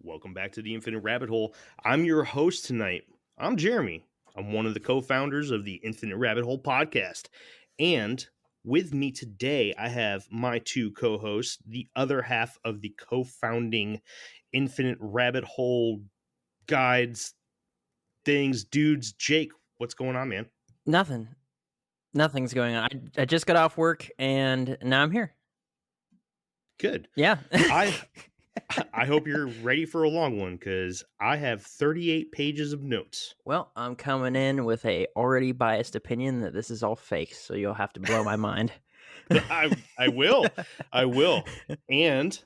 Welcome back to the Infinite Rabbit Hole. I'm your host tonight. I'm Jeremy. I'm one of the co-founders of the Infinite Rabbit Hole podcast. And with me today, I have my two co-hosts, the other half of the co-founding Infinite Rabbit Hole guides, things, dudes. Jake, what's going on, man? Nothing's going on. I just got off work and now I'm here. Good. Yeah. I hope you're ready for a long one because I have 38 pages of notes. Well, I'm coming in with a already biased opinion that this is all fake, so you'll have to blow my mind. I will. And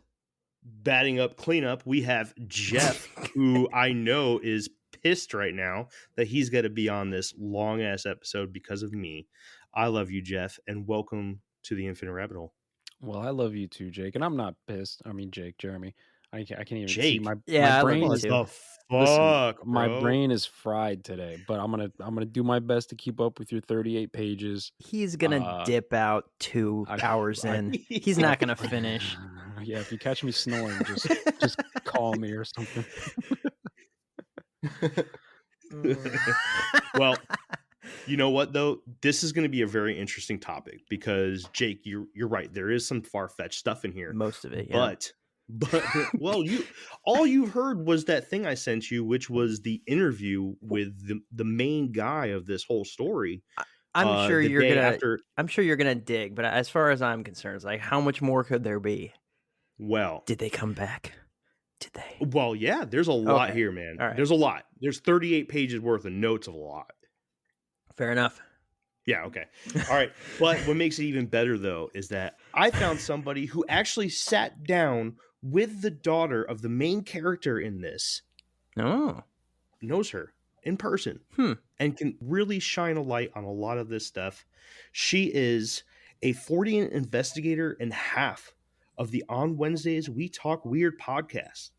batting up cleanup, we have Jeff, who I know is pissed right now that he's got to be on this long ass episode because of me. I love you, Jeff, and welcome to the Infinite Rabbit Hole. Well, I love you too, Jake, and I'm not pissed. I mean, Jeremy. I can't even Jake. see my Yeah, brain. What the fuck, my bro? brain is fried today, but I'm gonna do my best to keep up with your 38 pages. He's gonna dip out 2 hours in. He's not gonna finish. Yeah, if you catch me snoring, just call me or something. Well, you know what though? This is going to be a very interesting topic because Jake, you're right. There is some far-fetched stuff in here. Most of it, yeah. But well, all you heard was that thing I sent you, which was the interview with the main guy of this whole story. I'm sure you're gonna dig, but as far as I'm concerned, it's like how much more could there be? Well, did they come back? Did they? Well, yeah, there's a lot here, man. All right. There's a lot. There's 38 pages worth of notes of a lot. Fair enough. Yeah, okay. All right. But what makes it even better, though, is that I found somebody who actually sat down with the daughter of the main character in this. Oh. Knows her in person. And can really shine a light on a lot of this stuff. She is a Fortean investigator and half of the On Wednesdays We Talk Weird podcast.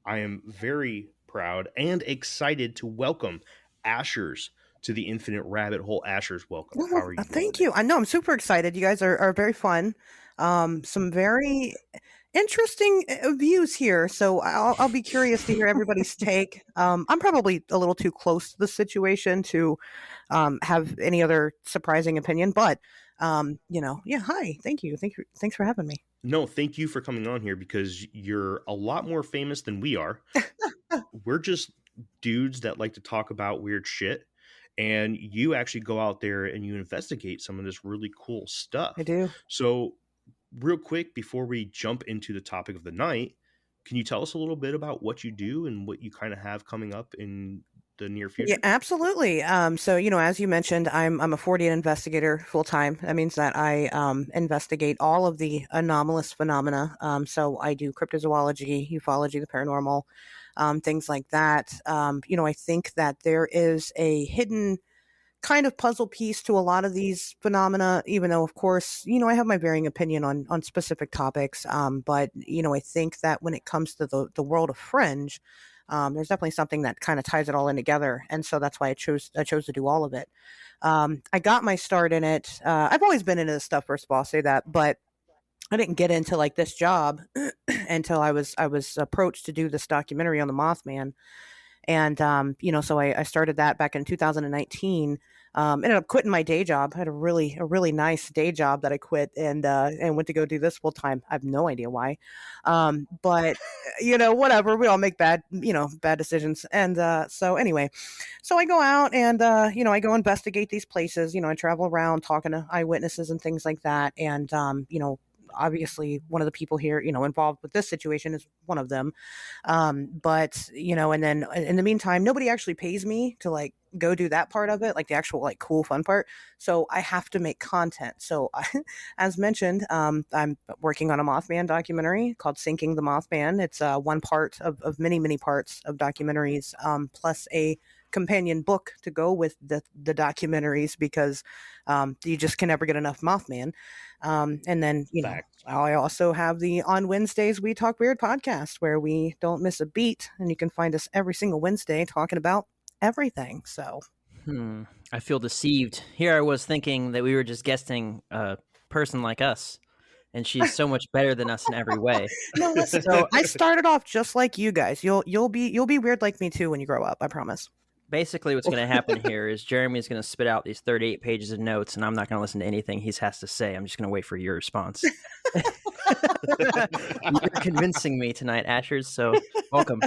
I am very proud and excited to welcome Asherz to the Infinite Rabbit Hole. Asherz, welcome. How are you? Thank you. I know I'm super excited. You guys are very fun. Some very interesting views here. So I'll be curious to hear everybody's take. I'm probably a little too close to the situation to have any other surprising opinion, but hi, thank you. Thanks for having me. No, thank you for coming on here because you're a lot more famous than we are. We're just dudes that like to talk about weird shit. And you actually go out there and you investigate some of this really cool stuff. I do. So real quick, before we jump into the topic of the night, can you tell us a little bit about what you do and what you kind of have coming up in the near future? Yeah, absolutely. So, as you mentioned, I'm a Fortean investigator full time. That means that I investigate all of the anomalous phenomena. So I do cryptozoology, ufology, the paranormal, things like that. I think that there is a hidden kind of puzzle piece to a lot of these phenomena, even though, of course, I have my varying opinion on specific topics. But I think that when it comes to the world of fringe, there's definitely something that kind of ties it all in together. And so that's why I chose to do all of it. I got my start in it. I've always been into this stuff, first of all, I'll say that, but I didn't get into like this job until I was approached to do this documentary on the Mothman. And, so I started that back in 2019, ended up quitting my day job. I had a really nice day job that I quit and went to go do this full time. I have no idea why. But whatever, we all make bad decisions. And, so anyway, so I go out and, I go investigate these places, I travel around talking to eyewitnesses and things like that. And, obviously one of the people here, involved with this situation is one of them. But, and then in the meantime, nobody actually pays me to like go do that part of it, like the actual like cool fun part. So I have to make content. So as mentioned, I'm working on a Mothman documentary called Sinking the Mothman. It's one part of many, many parts of documentaries, plus a companion book to go with the documentaries because you just can never get enough Mothman. And then, I also have the On Wednesdays We Talk Weird podcast where we don't miss a beat, and you can find us every single Wednesday talking about everything. So I feel deceived. Here I was thinking that we were just guesting a person like us. and she's so much better than us in every way. No, listen. So I started off just like you guys. You'll be weird like me too when you grow up. I promise. Basically, what's going to happen here is Jeremy's going to spit out these 38 pages of notes, and I'm not going to listen to anything he has to say. I'm just going to wait for your response. You're convincing me tonight, Asherz, so welcome.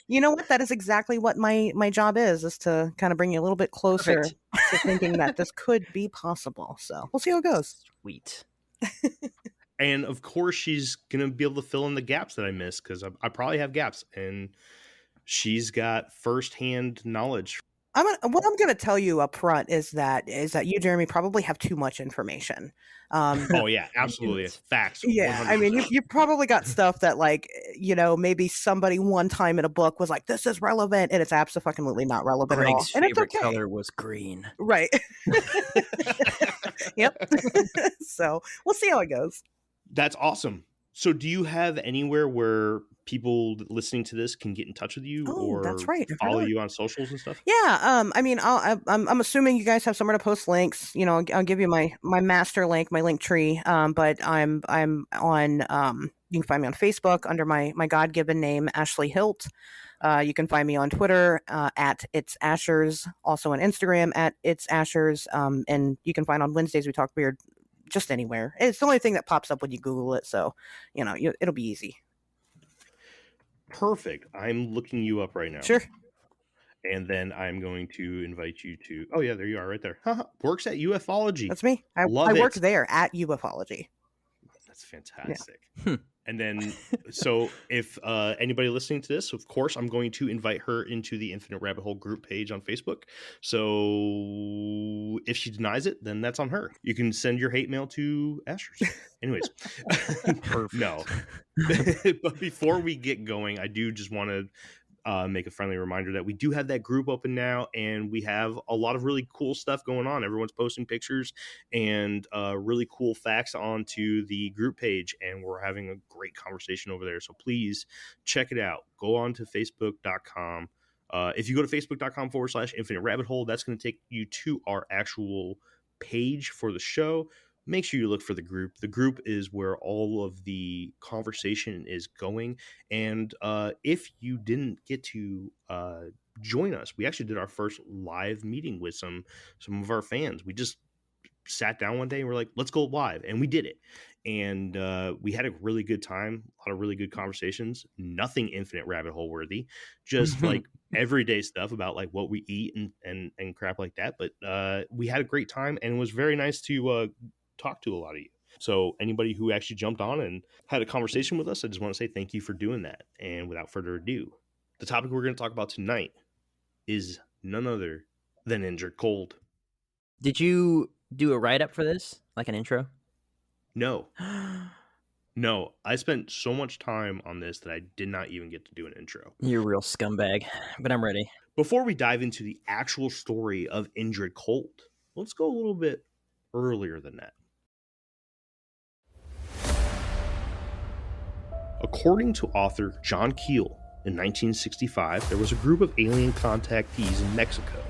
You know what? That is exactly what my job is to kind of bring you a little bit closer to thinking that this could be possible. So we'll see how it goes. Sweet. And of course, she's going to be able to fill in the gaps that I missed, because I probably have gaps, and she's got firsthand knowledge. What I'm going to tell you up front is that you, Jeremy, probably have too much information. Oh yeah, absolutely. It's facts. Yeah, 100%. I mean, you probably got stuff that, like, maybe somebody one time in a book was like, "This is relevant," and it's absolutely not relevant Greg's at all. And it's favorite okay. color was green. Right. Yep. So we'll see how it goes. That's awesome. So do you have anywhere where people listening to this can get in touch with you or that's right. follow you on socials and stuff? Yeah. I mean, I'm assuming you guys have somewhere to post links. I'll give you my master link, my link tree. But I'm on, you can find me on Facebook under my God-given name, Ashley Hilt. You can find me on Twitter, at It's Asherz, also on Instagram at It's Asherz. And you can find on Wednesdays We Talk Weird just anywhere. It's the only thing that pops up when you Google it. So, it'll be easy. Perfect. I'm looking you up right now. Sure. And then I'm going to invite you to, oh yeah, there you are right there. Works at UFology. That's me. I work there at UFology. That's fantastic. Yeah. And then, so if anybody listening to this, of course, I'm going to invite her into the Infinite Rabbit Hole group page on Facebook. So if she denies it, then that's on her. You can send your hate mail to Asherz. Anyways, no. But before we get going, I do just want to make a friendly reminder that we do have that group open now, and we have a lot of really cool stuff going on. Everyone's posting pictures and really cool facts onto the group page, and we're having a great conversation over there. So please check it out. Go on to facebook.com. If you go to facebook.com/Infinite Rabbit Hole, that's going to take you to our actual page for the show. Make sure you look for the group. The group is where all of the conversation is going. And if you didn't get to join us, we actually did our first live meeting with some of our fans. We just sat down one day and we're like, let's go live. And we did it. And we had a really good time, a lot of really good conversations, nothing Infinite Rabbit Hole worthy, just like everyday stuff about like what we eat and crap like that. But we had a great time, and it was very nice to talk to a lot of you. So anybody who actually jumped on and had a conversation with us, I just want to say thank you for doing that. And without further ado, the topic we're going to talk about tonight is none other than Indrid Cold. Did you do a write-up for this, like an intro? No. No, I spent so much time on this that I did not even get to do an intro. You're a real scumbag, but I'm ready. Before we dive into the actual story of Indrid Cold, let's go a little bit earlier than that. According to author John Keel, in 1965, there was a group of alien contactees in Mexico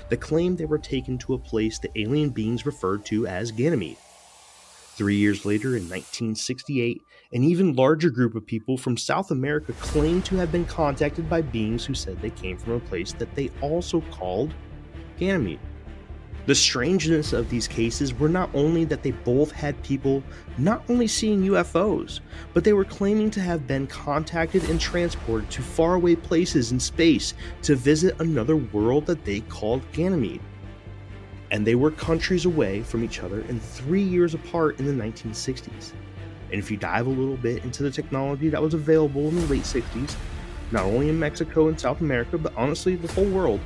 that claimed they were taken to a place the alien beings referred to as Ganymede. 3 years later, in 1968, an even larger group of people from South America claimed to have been contacted by beings who said they came from a place that they also called Ganymede. The strangeness of these cases were not only that they both had people not only seeing UFOs, but they were claiming to have been contacted and transported to faraway places in space to visit another world that they called Ganymede. And they were countries away from each other and 3 years apart in the 1960s. And if you dive a little bit into the technology that was available in the late 60s, not only in Mexico and South America, but honestly the whole world,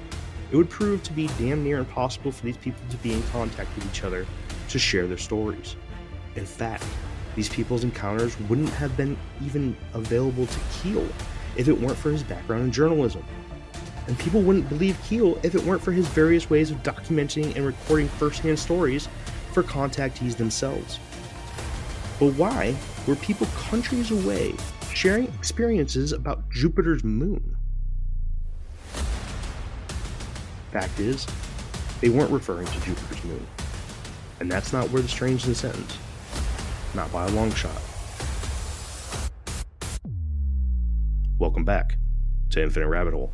it would prove to be damn near impossible for these people to be in contact with each other to share their stories. In fact, these people's encounters wouldn't have been even available to Keel if it weren't for his background in journalism. And people wouldn't believe Keel if it weren't for his various ways of documenting and recording first-hand stories for contactees themselves. But why were people countries away sharing experiences about Jupiter's moon? Fact is, they weren't referring to Jupiter's moon. And that's not where the strangeness ends. not by a long shot. Welcome back to Infinite Rabbit Hole.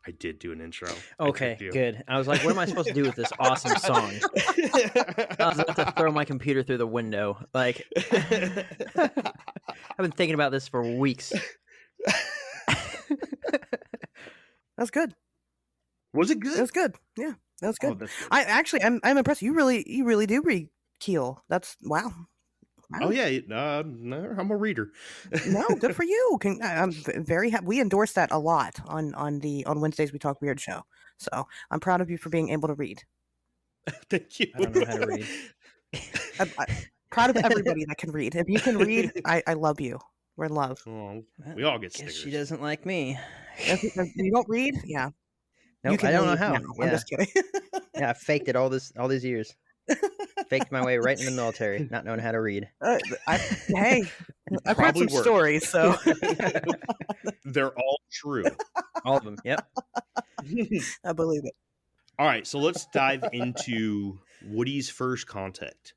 I did do an intro. Okay, good. I was like, what am I supposed to do with this awesome song? I was about to throw my computer through the window. Like, I've been thinking about this for weeks. That's good. Was it good? That was good. Yeah, that was good. Oh, that's good. I'm impressed. You really do read Keel. That's wow. Oh yeah, no, I'm a reader. No, good for you. I'm very happy. We endorse that a lot on Wednesdays We Talk Weird show. So I'm proud of you for being able to read. Thank you. I don't know how to read. I'm proud of everybody that can read. If you can read, I love you. We're in love. Oh, we all get Guess stickers. she doesn't like me. If you don't read, yeah. Nope, I don't know how. Yeah. I'm just kidding. Yeah, I faked it all these years. Faked my way right in the military, not knowing how to read. Hey, I've read Probably some worked. stories, so They're all true. All of them. Yep. I believe it. All right, so let's dive into Woody's first contact.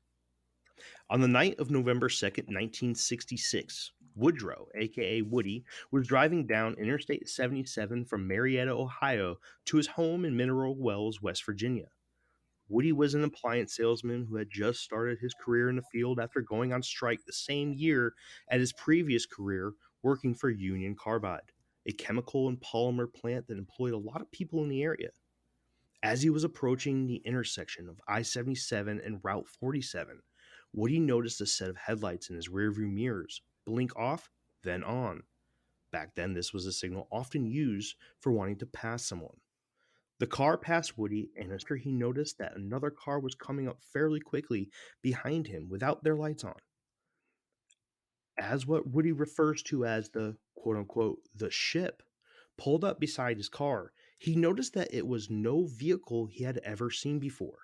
On the night of November 2nd, 1966, Woodrow, a.k.a. Woody, was driving down Interstate 77 from Marietta, Ohio, to his home in Mineral Wells, West Virginia. Woody was an appliance salesman who had just started his career in the field after going on strike the same year at his previous career working for Union Carbide, a chemical and polymer plant that employed a lot of people in the area. As he was approaching the intersection of I-77 and Route 47, Woody noticed a set of headlights in his rearview mirrors blink off, then on. Back then, this was a signal often used for wanting to pass someone. The car passed Woody, and after he noticed that another car was coming up fairly quickly behind him without their lights on. As what Woody refers to as the quote-unquote the ship pulled up beside his car, he noticed that it was no vehicle he had ever seen before.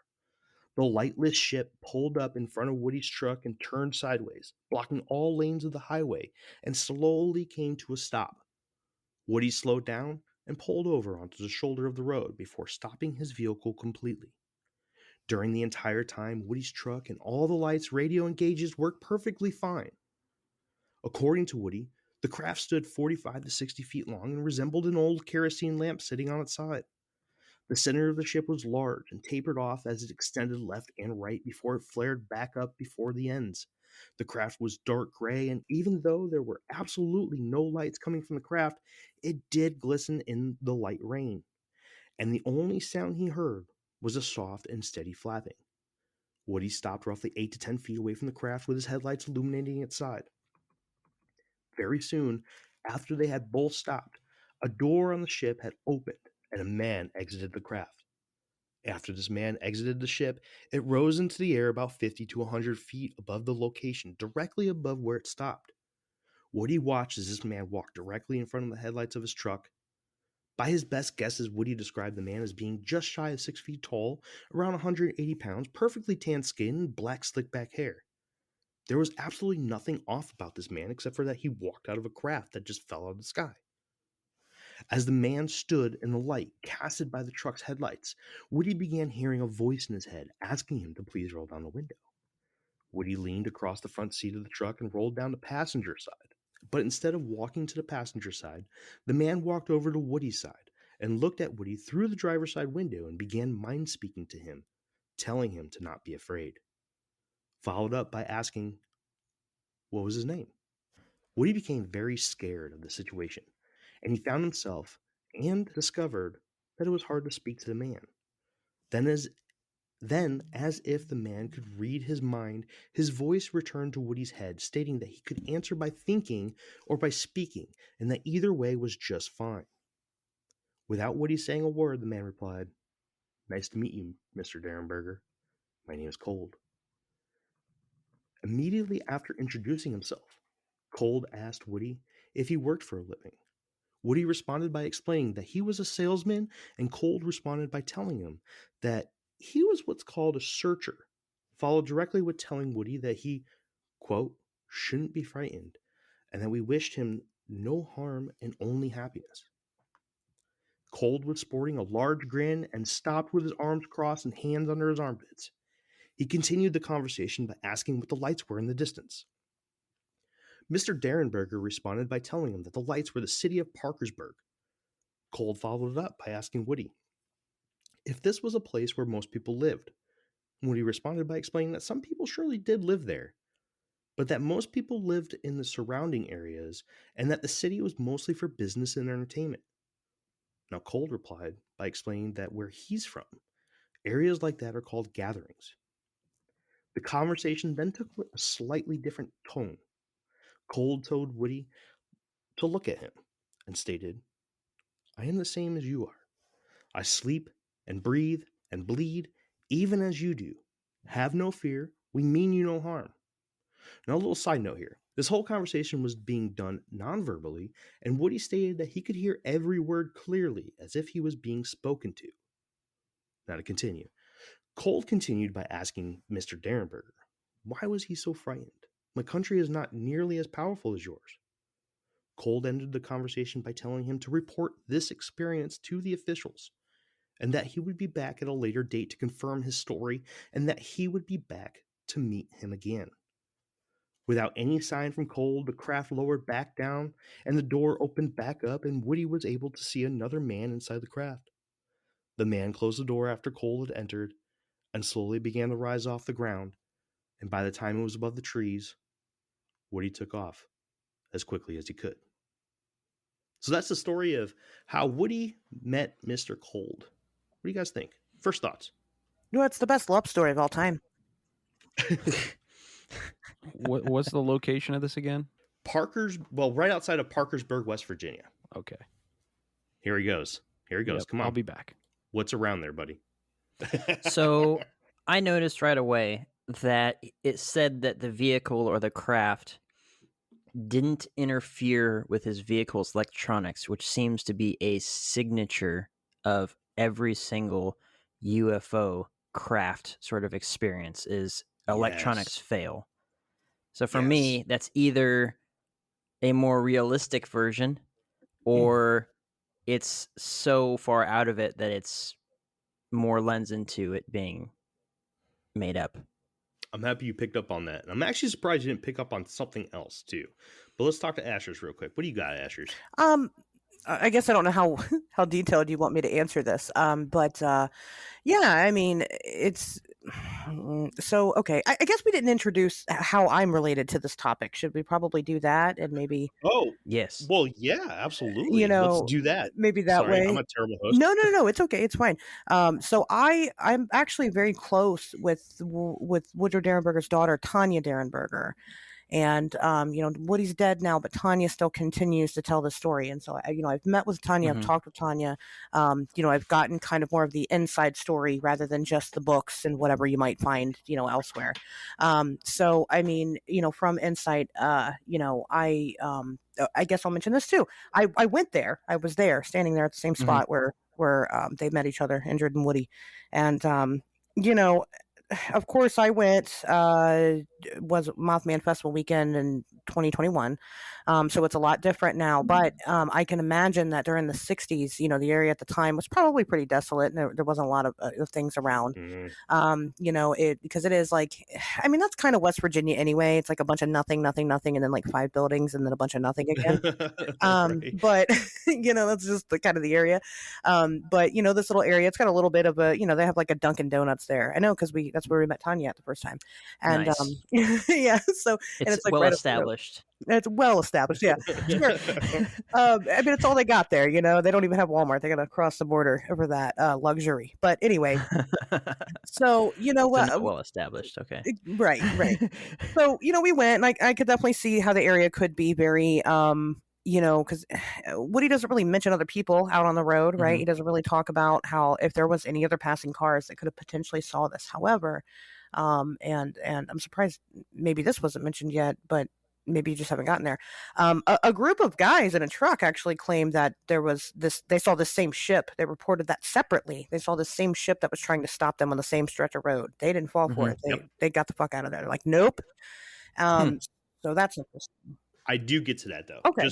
The lightless ship pulled up in front of Woody's truck and turned sideways, blocking all lanes of the highway, and slowly came to a stop. Woody slowed down and pulled over onto the shoulder of the road before stopping his vehicle completely. During the entire time, Woody's truck and all the lights, radio, and gauges worked perfectly fine. According to Woody, the craft stood 45 to 60 feet long and resembled an old kerosene lamp sitting on its side. The center of the ship was large and tapered off as it extended left and right before it flared back up before the ends. The craft was dark gray, and even though there were absolutely no lights coming from the craft, it did glisten in the light rain. And the only sound he heard was a soft and steady flapping. Woody stopped roughly 8 to 10 feet away from the craft with his headlights illuminating its side. Very soon, after they had both stopped, a door on the ship had opened and a man exited the craft. After this man exited the ship, it rose into the air about 50 to 100 feet above the location, directly above where it stopped. Woody watched as this man walked directly in front of the headlights of his truck. By his best guesses, Woody described the man as being just shy of 6 feet tall, around 180 pounds, perfectly tanned skin, and black slick back hair. There was absolutely nothing off about this man except for that he walked out of a craft that just fell out of the sky. As the man stood in the light casted by the truck's headlights, Woody began hearing a voice in his head asking him to please roll down the window. Woody leaned across the front seat of the truck and rolled down the passenger side. But instead of walking to the passenger side, the man walked over to Woody's side and looked at Woody through the driver's side window and began mind-speaking to him, telling him to not be afraid. Followed up by asking, what was his name? Woody became very scared of the situation, and he found himself and discovered that it was hard to speak to the man. Then, as if the man could read his mind, his voice returned to Woody's head, stating that he could answer by thinking or by speaking, and that either way was just fine. Without Woody saying a word, the man replied, "Nice to meet you, Mr. Derenberger. My name is Cold." Immediately after introducing himself, Cold asked Woody if he worked for a living. Woody responded by explaining that he was a salesman, and Cold responded by telling him that he was what's called a searcher, followed directly with telling Woody that he, quote, shouldn't be frightened, and that we wished him no harm and only happiness. Cold was sporting a large grin and stopped with his arms crossed and hands under his armpits. He continued the conversation by asking what the lights were in the distance. Mr. Derenberger responded by telling him that the lights were the city of Parkersburg. Cold followed it up by asking Woody if this was a place where most people lived. Woody responded by explaining that some people surely did live there, but that most people lived in the surrounding areas and that the city was mostly for business and entertainment. Now, Cold replied by explaining that where he's from, areas like that are called gatherings. The conversation then took a slightly different tone. Cold told Woody to look at him and stated, I am the same as you are. I sleep and breathe and bleed even as you do. Have no fear. We mean you no harm. Now, a little side note here. This whole conversation was being done non-verbally, and Woody stated that he could hear every word clearly as if he was being spoken to. Now to continue. Cold continued by asking Mr. Derenberger, why was he so frightened? My country is not nearly as powerful as yours. Cold ended the conversation by telling him to report this experience to the officials, and that he would be back at a later date to confirm his story, and that he would be back to meet him again. Without any sign from Cold, the craft lowered back down, and the door opened back up, and Woody was able to see another man inside the craft. The man closed the door after Cold had entered, and slowly began to rise off the ground, and by the time it was above the trees, Woody took off as quickly as he could. So that's the story of how Woody met Mr. Cold. What do you guys think? First thoughts. No, it's the best love story of all time. What's the location of this again? Right outside of Parkersburg, West Virginia. Okay. Here he goes. Yep, come on. I'll be back. What's around there, buddy? So I noticed right away that it said that the vehicle or the craft didn't interfere with his vehicle's electronics, which seems to be a signature of every single UFO craft sort of experience is electronics fail. So for me, that's either a more realistic version or it's so far out of it that it's more lends into it being made up. I'm happy you picked up on that. And I'm actually surprised you didn't pick up on something else too. But let's talk to Asherz real quick. What do you got, Asherz? I guess I don't know how detailed you want me to answer this. But yeah, I mean, it's so okay. I guess we didn't introduce how I'm related to this topic. Should we probably do that and maybe? Oh, yes. Well, yeah, absolutely. Let's do that. Maybe that way. I'm a terrible host. No, it's okay. It's fine. So I'm actually very close with Woodrow Derenberger's daughter, Tanya Derenberger. And, Woody's dead now, but Tanya still continues to tell the story. And so, I've met with Tanya, I've talked with Tanya, I've gotten kind of more of the inside story rather than just the books and whatever you might find, elsewhere. So, I mean, from Insight, I guess I'll mention this too. I went there. I was there, standing there at the same spot where they met each other, Indrid and Woody. And, of course, I went, was Mothman Festival weekend in 2021. So it's a lot different now. But I can imagine that during the 60s, the area at the time was probably pretty desolate. And there wasn't a lot of things around, because it is like, I mean, that's kind of West Virginia anyway. It's like a bunch of nothing, and then like 5 buildings and then a bunch of nothing again. Right. But, that's just the kind of the area. But, this little area, it's got a little bit of a, they have like a Dunkin' Donuts there. I know, because that's where we met Tanya at the first time. And nice. yeah, so it's like well right established. It's well established, yeah. Sure. I mean, it's all they got there. They don't even have Walmart. They got to cross the border for that luxury. But anyway, so well established. Okay, right. So we went, and I could definitely see how the area could be very. Because Woody doesn't really mention other people out on the road, right? He doesn't really talk about how if there was any other passing cars that could have potentially saw this. However, And I'm surprised maybe this wasn't mentioned yet, but maybe you just haven't gotten there. A group of guys in a truck actually claimed that there was this. They saw the same ship. They reported that separately. They saw the same ship that was trying to stop them on the same stretch of road. They didn't fall for it. They got the fuck out of there. They're like, nope. So that's interesting. I do get to that though. Okay.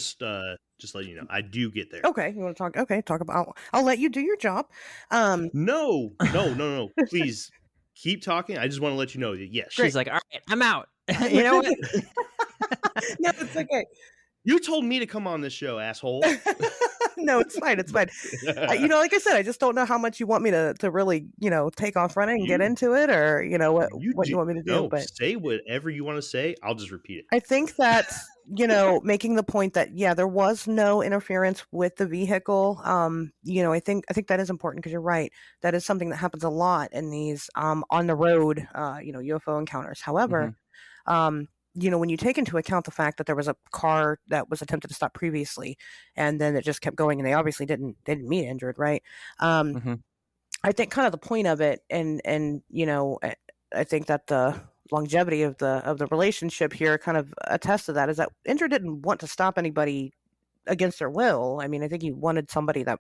Just let you know, I do get there. Okay, you want to talk? Okay, talk about. I'll let you do your job. No. Please keep talking. I just want to let you know that yes. She's like, all right, I'm out. You know what? No, it's okay. You told me to come on this show, asshole. No, it's fine. It's fine. Like I said, I just don't know how much you want me to really, take off running and get into it, or what you want me to do. No, but say whatever you want to say. I'll just repeat it. I think that making the point that there was no interference with the vehicle. I think that is important because you're right. That is something that happens a lot in these on the road, UFO encounters. However, when you take into account the fact that there was a car that was attempted to stop previously, and then it just kept going, and they obviously didn't meet Indrid, right? I think kind of the point of it, and I think that the longevity of the relationship here kind of attests to that, is that Indrid didn't want to stop anybody against their will. I mean, I think he wanted somebody that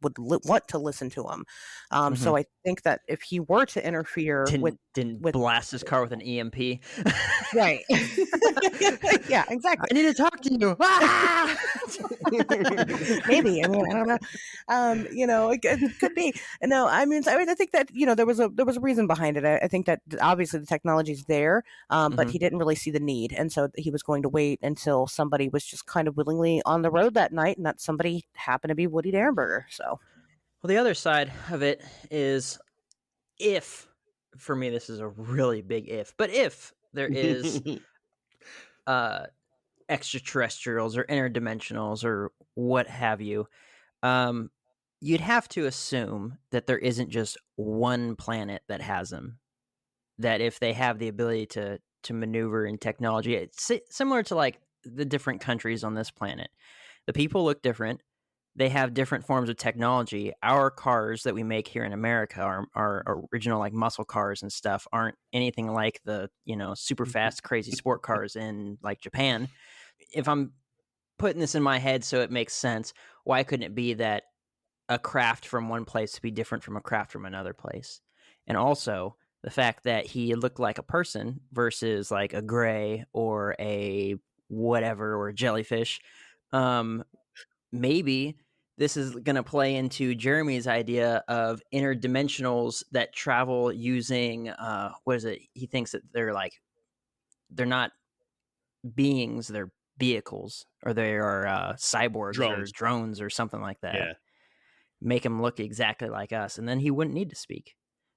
would want to listen to him. So I think that if he were to interfere didn't blast his car with an EMP, right? Yeah, exactly. I need to talk to you. Maybe. I mean, I don't know. It could be. No, I mean, I think that there was a reason behind it. I think that obviously the technology's there, but he didn't really see the need, and so he was going to wait until somebody was just kind of willingly on the road that night, and that somebody happened to be Woody Derenberger. So, well, the other side of it is, if, for me, this is a really big if, but if there is extraterrestrials or interdimensionals or what have you, you'd have to assume that there isn't just one planet that has them. That if they have the ability to maneuver in technology, it's similar to like the different countries on this planet. The people look different. They have different forms of technology. Our cars that we make here in America, our original like muscle cars and stuff, aren't anything like the super fast, crazy sport cars in like Japan. If I'm putting this in my head so it makes sense, why couldn't it be that a craft from one place would be different from a craft from another place? And also the fact that he looked like a person versus like a gray or a whatever or a jellyfish. Maybe this is going to play into Jeremy's idea of interdimensionals that travel using what is it? He thinks that they're not beings, they're vehicles, or they are cyborgs or drones or something like that. Yeah. Make him look exactly like us, and then he wouldn't need to speak.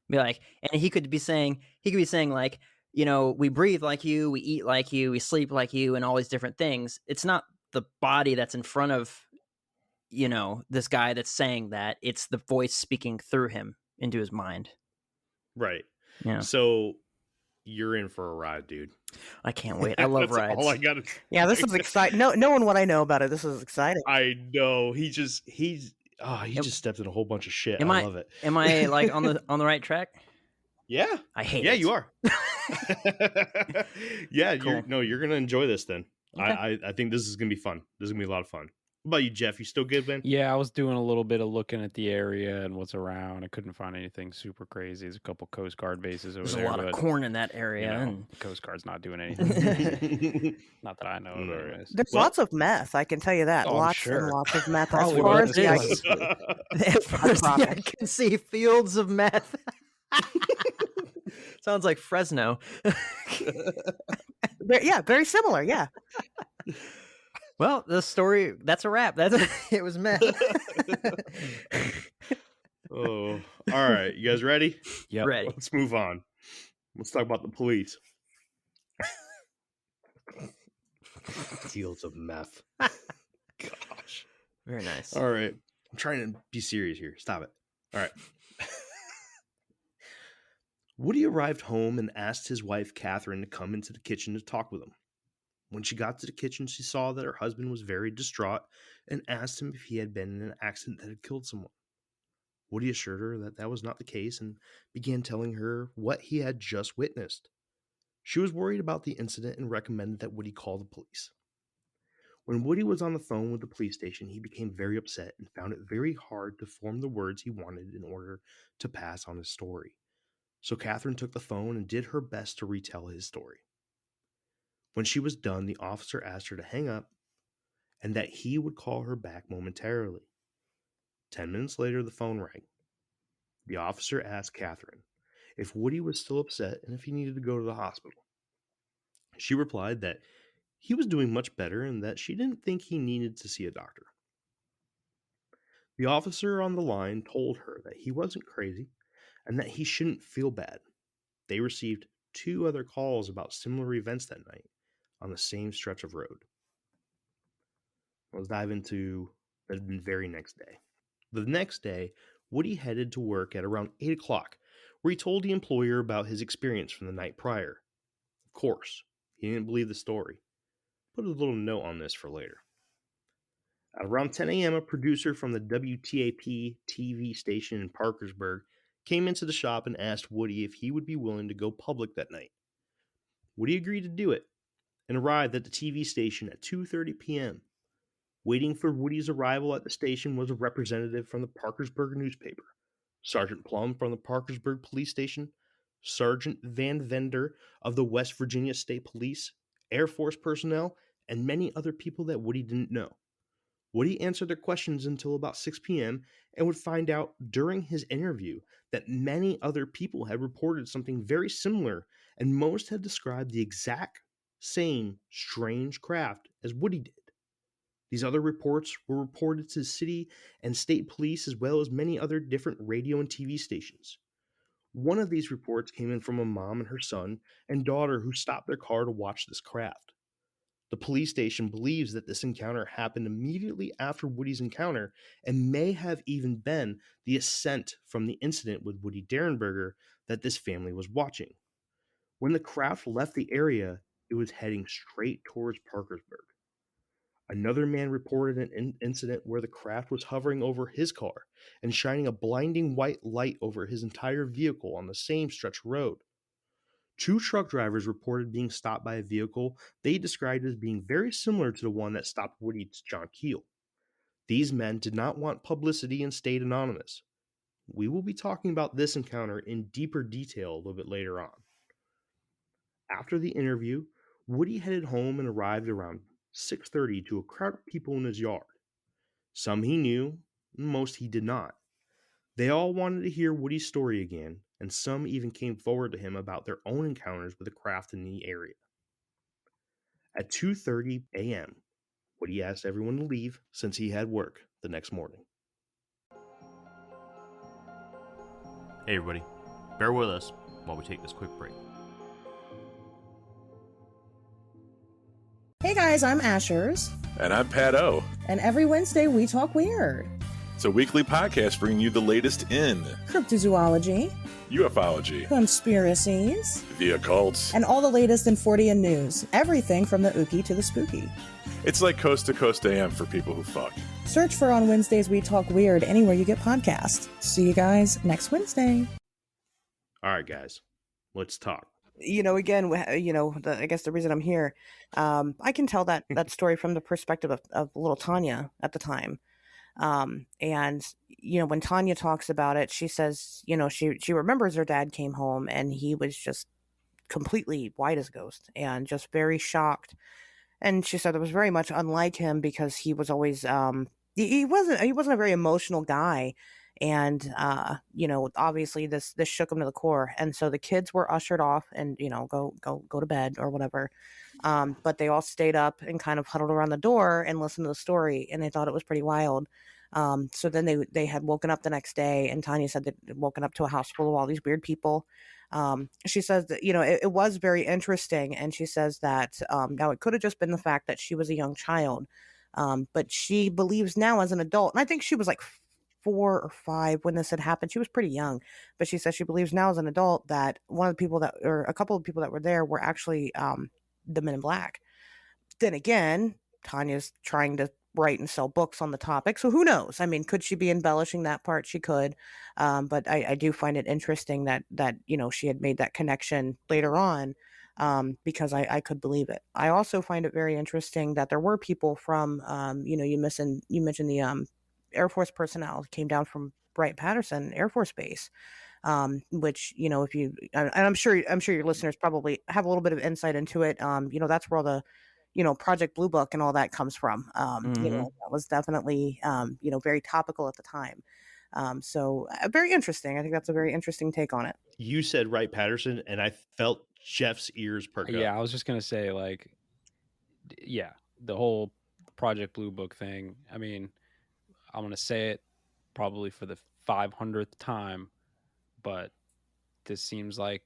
Be like, and he could be saying like, we breathe like you, we eat like you, we sleep like you, and all these different things. It's not the body that's in front of this guy that's saying that. It's the voice speaking through him into his mind. Right. Yeah. So you're in for a ride, dude. I can't wait. I love rides. All I got. Yeah, this is exciting. Knowing what I know about it, this is exciting. I know. He just stepped in a whole bunch of shit. I love it. Am I like on the right track? Yeah. I hate it. Yeah, you are. Yeah, cool. You're gonna enjoy this then. Okay. I think this is gonna be fun. This is gonna be a lot of fun. What about you, Jeff? You still good, man? Yeah, I was doing a little bit of looking at the area and what's around. I couldn't find anything super crazy. There's a couple Coast Guard bases over there. There's a lot of corn in that area. And the Coast Guard's not doing anything. Not that I know of, anyways. There's lots of meth. I can tell you that. Oh, lots and lots of meth. Probably As far what as it the is. as far as the eye can see, fields of meth. Sounds like Fresno. Very similar. Yeah. Well, the story, that's a wrap. It was meth. Oh, all right. You guys ready? Yep. Ready. Let's move on. Let's talk about the police. Fields of meth. Gosh. Very nice. All right. I'm trying to be serious here. Stop it. All right. Woody arrived home and asked his wife, Catherine, to come into the kitchen to talk with him. When she got to the kitchen, she saw that her husband was very distraught and asked him if he had been in an accident that had killed someone. Woody assured her that that was not the case and began telling her what he had just witnessed. She was worried about the incident and recommended that Woody call the police. When Woody was on the phone with the police station, he became very upset and found it very hard to form the words he wanted in order to pass on his story. So Catherine took the phone and did her best to retell his story. When she was done, the officer asked her to hang up and that he would call her back momentarily. 10 minutes later, the phone rang. The officer asked Catherine if Woody was still upset and if he needed to go to the hospital. She replied that he was doing much better and that she didn't think he needed to see a doctor. The officer on the line told her that he wasn't crazy and that he shouldn't feel bad. They received 2 other calls about similar events that night on the same stretch of road. Let's dive into the very next day. The next day, Woody headed to work at around 8 o'clock, where he told the employer about his experience from the night prior. Of course, he didn't believe the story. Put a little note on this for later. At around 10 a.m., a producer from the WTAP TV station in Parkersburg came into the shop and asked Woody if he would be willing to go public that night. Woody agreed to do it and arrived at the TV station at 2:30 p.m. Waiting for Woody's arrival at the station was a representative from the Parkersburg newspaper, Sergeant Plum from the Parkersburg Police Station, Sergeant Van Vender of the West Virginia State Police, Air Force personnel, and many other people that Woody didn't know. Woody answered their questions until about 6 p.m. and would find out during his interview that many other people had reported something very similar, and most had described the exact same strange craft as Woody did. These other reports were reported to city and state police as well as many other different radio and TV stations. One of these reports came in from a mom and her son and daughter who stopped their car to watch this craft. The police station believes that this encounter happened immediately after Woody's encounter and may have even been the ascent from the incident with Woody Derenberger that this family was watching. When the craft left the area, it was heading straight towards Parkersburg. Another man reported an incident where the craft was hovering over his car and shining a blinding white light over his entire vehicle on the same stretch of road. 2 truck drivers reported being stopped by a vehicle they described as being very similar to the one that stopped Woody's John Keel. These men did not want publicity and stayed anonymous. We will be talking about this encounter in deeper detail a little bit later on. After the interview, Woody headed home and arrived around 6:30 to a crowd of people in his yard. Some he knew, most he did not. They all wanted to hear Woody's story again, and some even came forward to him about their own encounters with the craft in the area. At 2:30 a.m., Woody asked everyone to leave since he had work the next morning. Hey everybody, bear with us while we take this quick break. Hey guys, I'm Asherz. And I'm Pat O. And every Wednesday we talk weird. It's a weekly podcast bringing you the latest in Cryptozoology, ufology, conspiracies, the occult, and all the latest in 40 and news. Everything from the ooky to the spooky. It's like Coast to Coast AM for people who fuck. Search for On Wednesdays We Talk Weird anywhere you get podcasts. See you guys next Wednesday. All right, guys, let's talk. Again, I guess the reason I'm here, I can tell that story from the perspective of little Tanya at the time. And when Tanya talks about it, she says, she remembers her dad came home and he was just completely white as a ghost and just very shocked. And she said it was very much unlike him because he was always, he wasn't a very emotional guy. And, obviously this shook him to the core. And so the kids were ushered off and, go to bed or whatever. But they all stayed up and kind of huddled around the door and listened to the story. And they thought it was pretty wild. So then they had woken up the next day, and Tanya said they'd woken up to a house full of all these weird people. She says that, it was very interesting. And she says that, now it could have just been the fact that she was a young child. But she believes now as an adult, and I think she was like 4 or 5 when this had happened. She was pretty young, but she says she believes now as an adult that one of the people or a couple of people that were there were actually the Men in Black. Then again, Tanya's trying to write and sell books on the topic. So who knows? I mean, could she be embellishing that part? She could. But I do find it interesting that she had made that connection later on, because I could believe it. I also find it very interesting that there were people from, you mentioned the Air Force personnel came down from Wright-Patterson Air Force Base, which, if you, and I'm sure your listeners probably have a little bit of insight into it. That's where all the, Project Blue Book and all that comes from. That was definitely, very topical at the time. So very interesting. I think that's a very interesting take on it. You said Wright-Patterson, and I felt Jeff's ears perk up. Yeah, I was just going to say, the whole Project Blue Book thing. I mean, I'm going to say it probably for the 500th time, but this seems like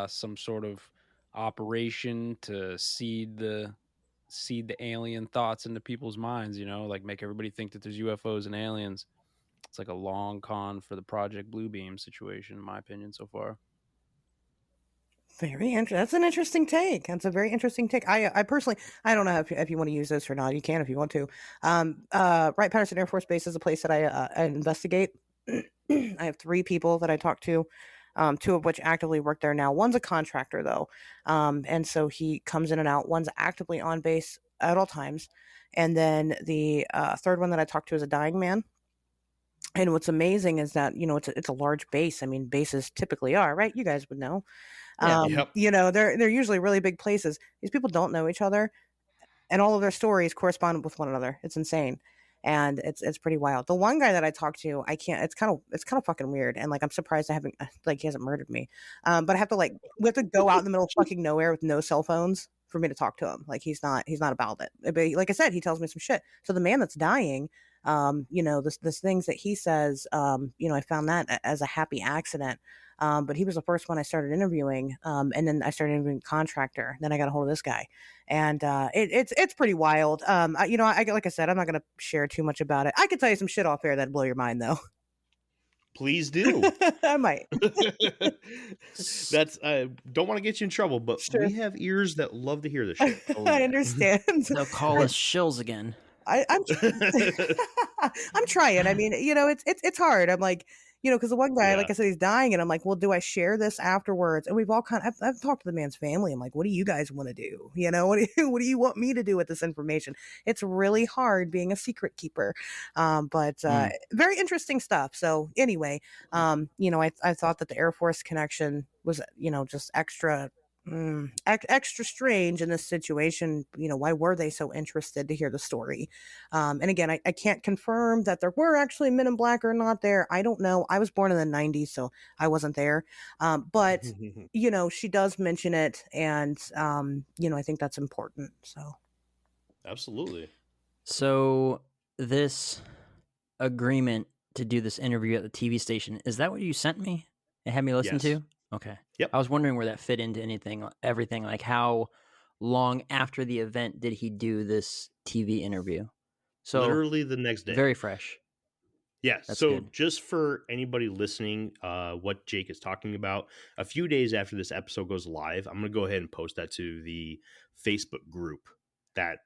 some sort of operation to seed the alien thoughts into people's minds, make everybody think that there's UFOs and aliens. It's like a long con for the Project Bluebeam situation, in my opinion, so far. Very interesting. That's an interesting take. That's a very interesting take. I personally, I don't know if you want to use this or not. You can if you want to. Wright-Patterson Air Force Base is a place that I investigate. I have 3 people that I talk to, 2 of which actively work there now. One's a contractor though, and so he comes in and out. One's actively on base at all times, and then the third one that I talk to is a dying man. And what's amazing is that it's a large base. I mean, bases typically are, right? You guys would know. They're usually really big places. These people don't know each other, and all of their stories correspond with one another. It's insane, and it's pretty wild. The one guy that I talked to, I can't. It's kind of fucking weird, and I'm surprised I haven't he hasn't murdered me. But I have to we have to go out in the middle of fucking nowhere with no cell phones for me to talk to him. He's not about it. But like I said, he tells me some shit. So the man that's dying, this things that he says, I found that as a happy accident. But he was the first one I started interviewing. And then I started interviewing a contractor. Then I got a hold of this guy, and it's pretty wild. Like I said, I'm not going to share too much about it. I could tell you some shit off air that'd blow your mind though. Please do. I might. That's don't want to get you in trouble, but Sure. we have ears that love to hear this shit. I understand. They'll call us shills again. I'm I'm trying. I mean, it's hard. I'm like, because the one guy, like I said, he's dying, and I'm like, well, do I share this afterwards? And we've all I've talked to the man's family. I'm like, what do you guys want to do? What do you want me to do with this information? It's really hard being a secret keeper. But very interesting stuff. So anyway, I thought that the Air Force connection was, just extra strange in this situation. Why were they so interested to hear the story? And again, I can't confirm that there were actually men in black or not there. I don't know. I was born in the 90s, so I wasn't there. But she does mention it, and I think that's important. So Absolutely. So this agreement to do this interview at the TV station, is that what you sent me and had me listen Yes. to? Okay. Yep. I was wondering where that fit into everything. Like, how long after the event did he do this TV interview? So Literally the next day. very fresh. Yeah. That's So good. just for anybody listening, what Jake is talking about, a few days after this episode goes live, I'm going to go ahead and post that to the Facebook group. That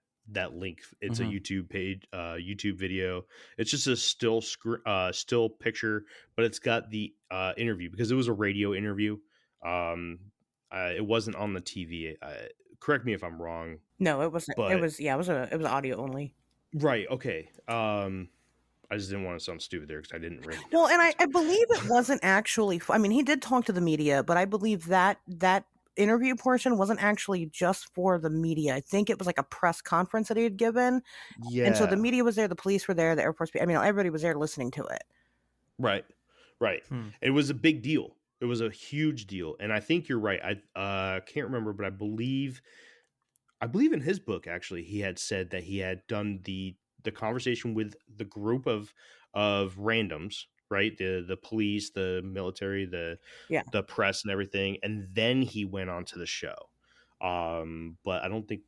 link. It's a YouTube page, YouTube video. It's just a still picture, but it's got the interview because it was a radio interview. It wasn't on the TV. Correct me if I'm wrong. No, it wasn't. But- It was audio only. Right. Okay. I just didn't want to sound stupid there because I didn't really. Well, and I believe it wasn't actually. I mean, he did talk to the media, but I believe that interview portion wasn't actually just for the media. I think it was like a press conference that he had given. Yeah. And so the media was there, the police were there, the Air Force. I mean, everybody was there listening to it. Right. It was a big deal. It was a huge deal, and I think you're right. I can't remember, but I believe in his book actually he had said that he had done the conversation with the group of randoms, right? The police, the military, the press, and everything, and then he went on to the show. But I don't think.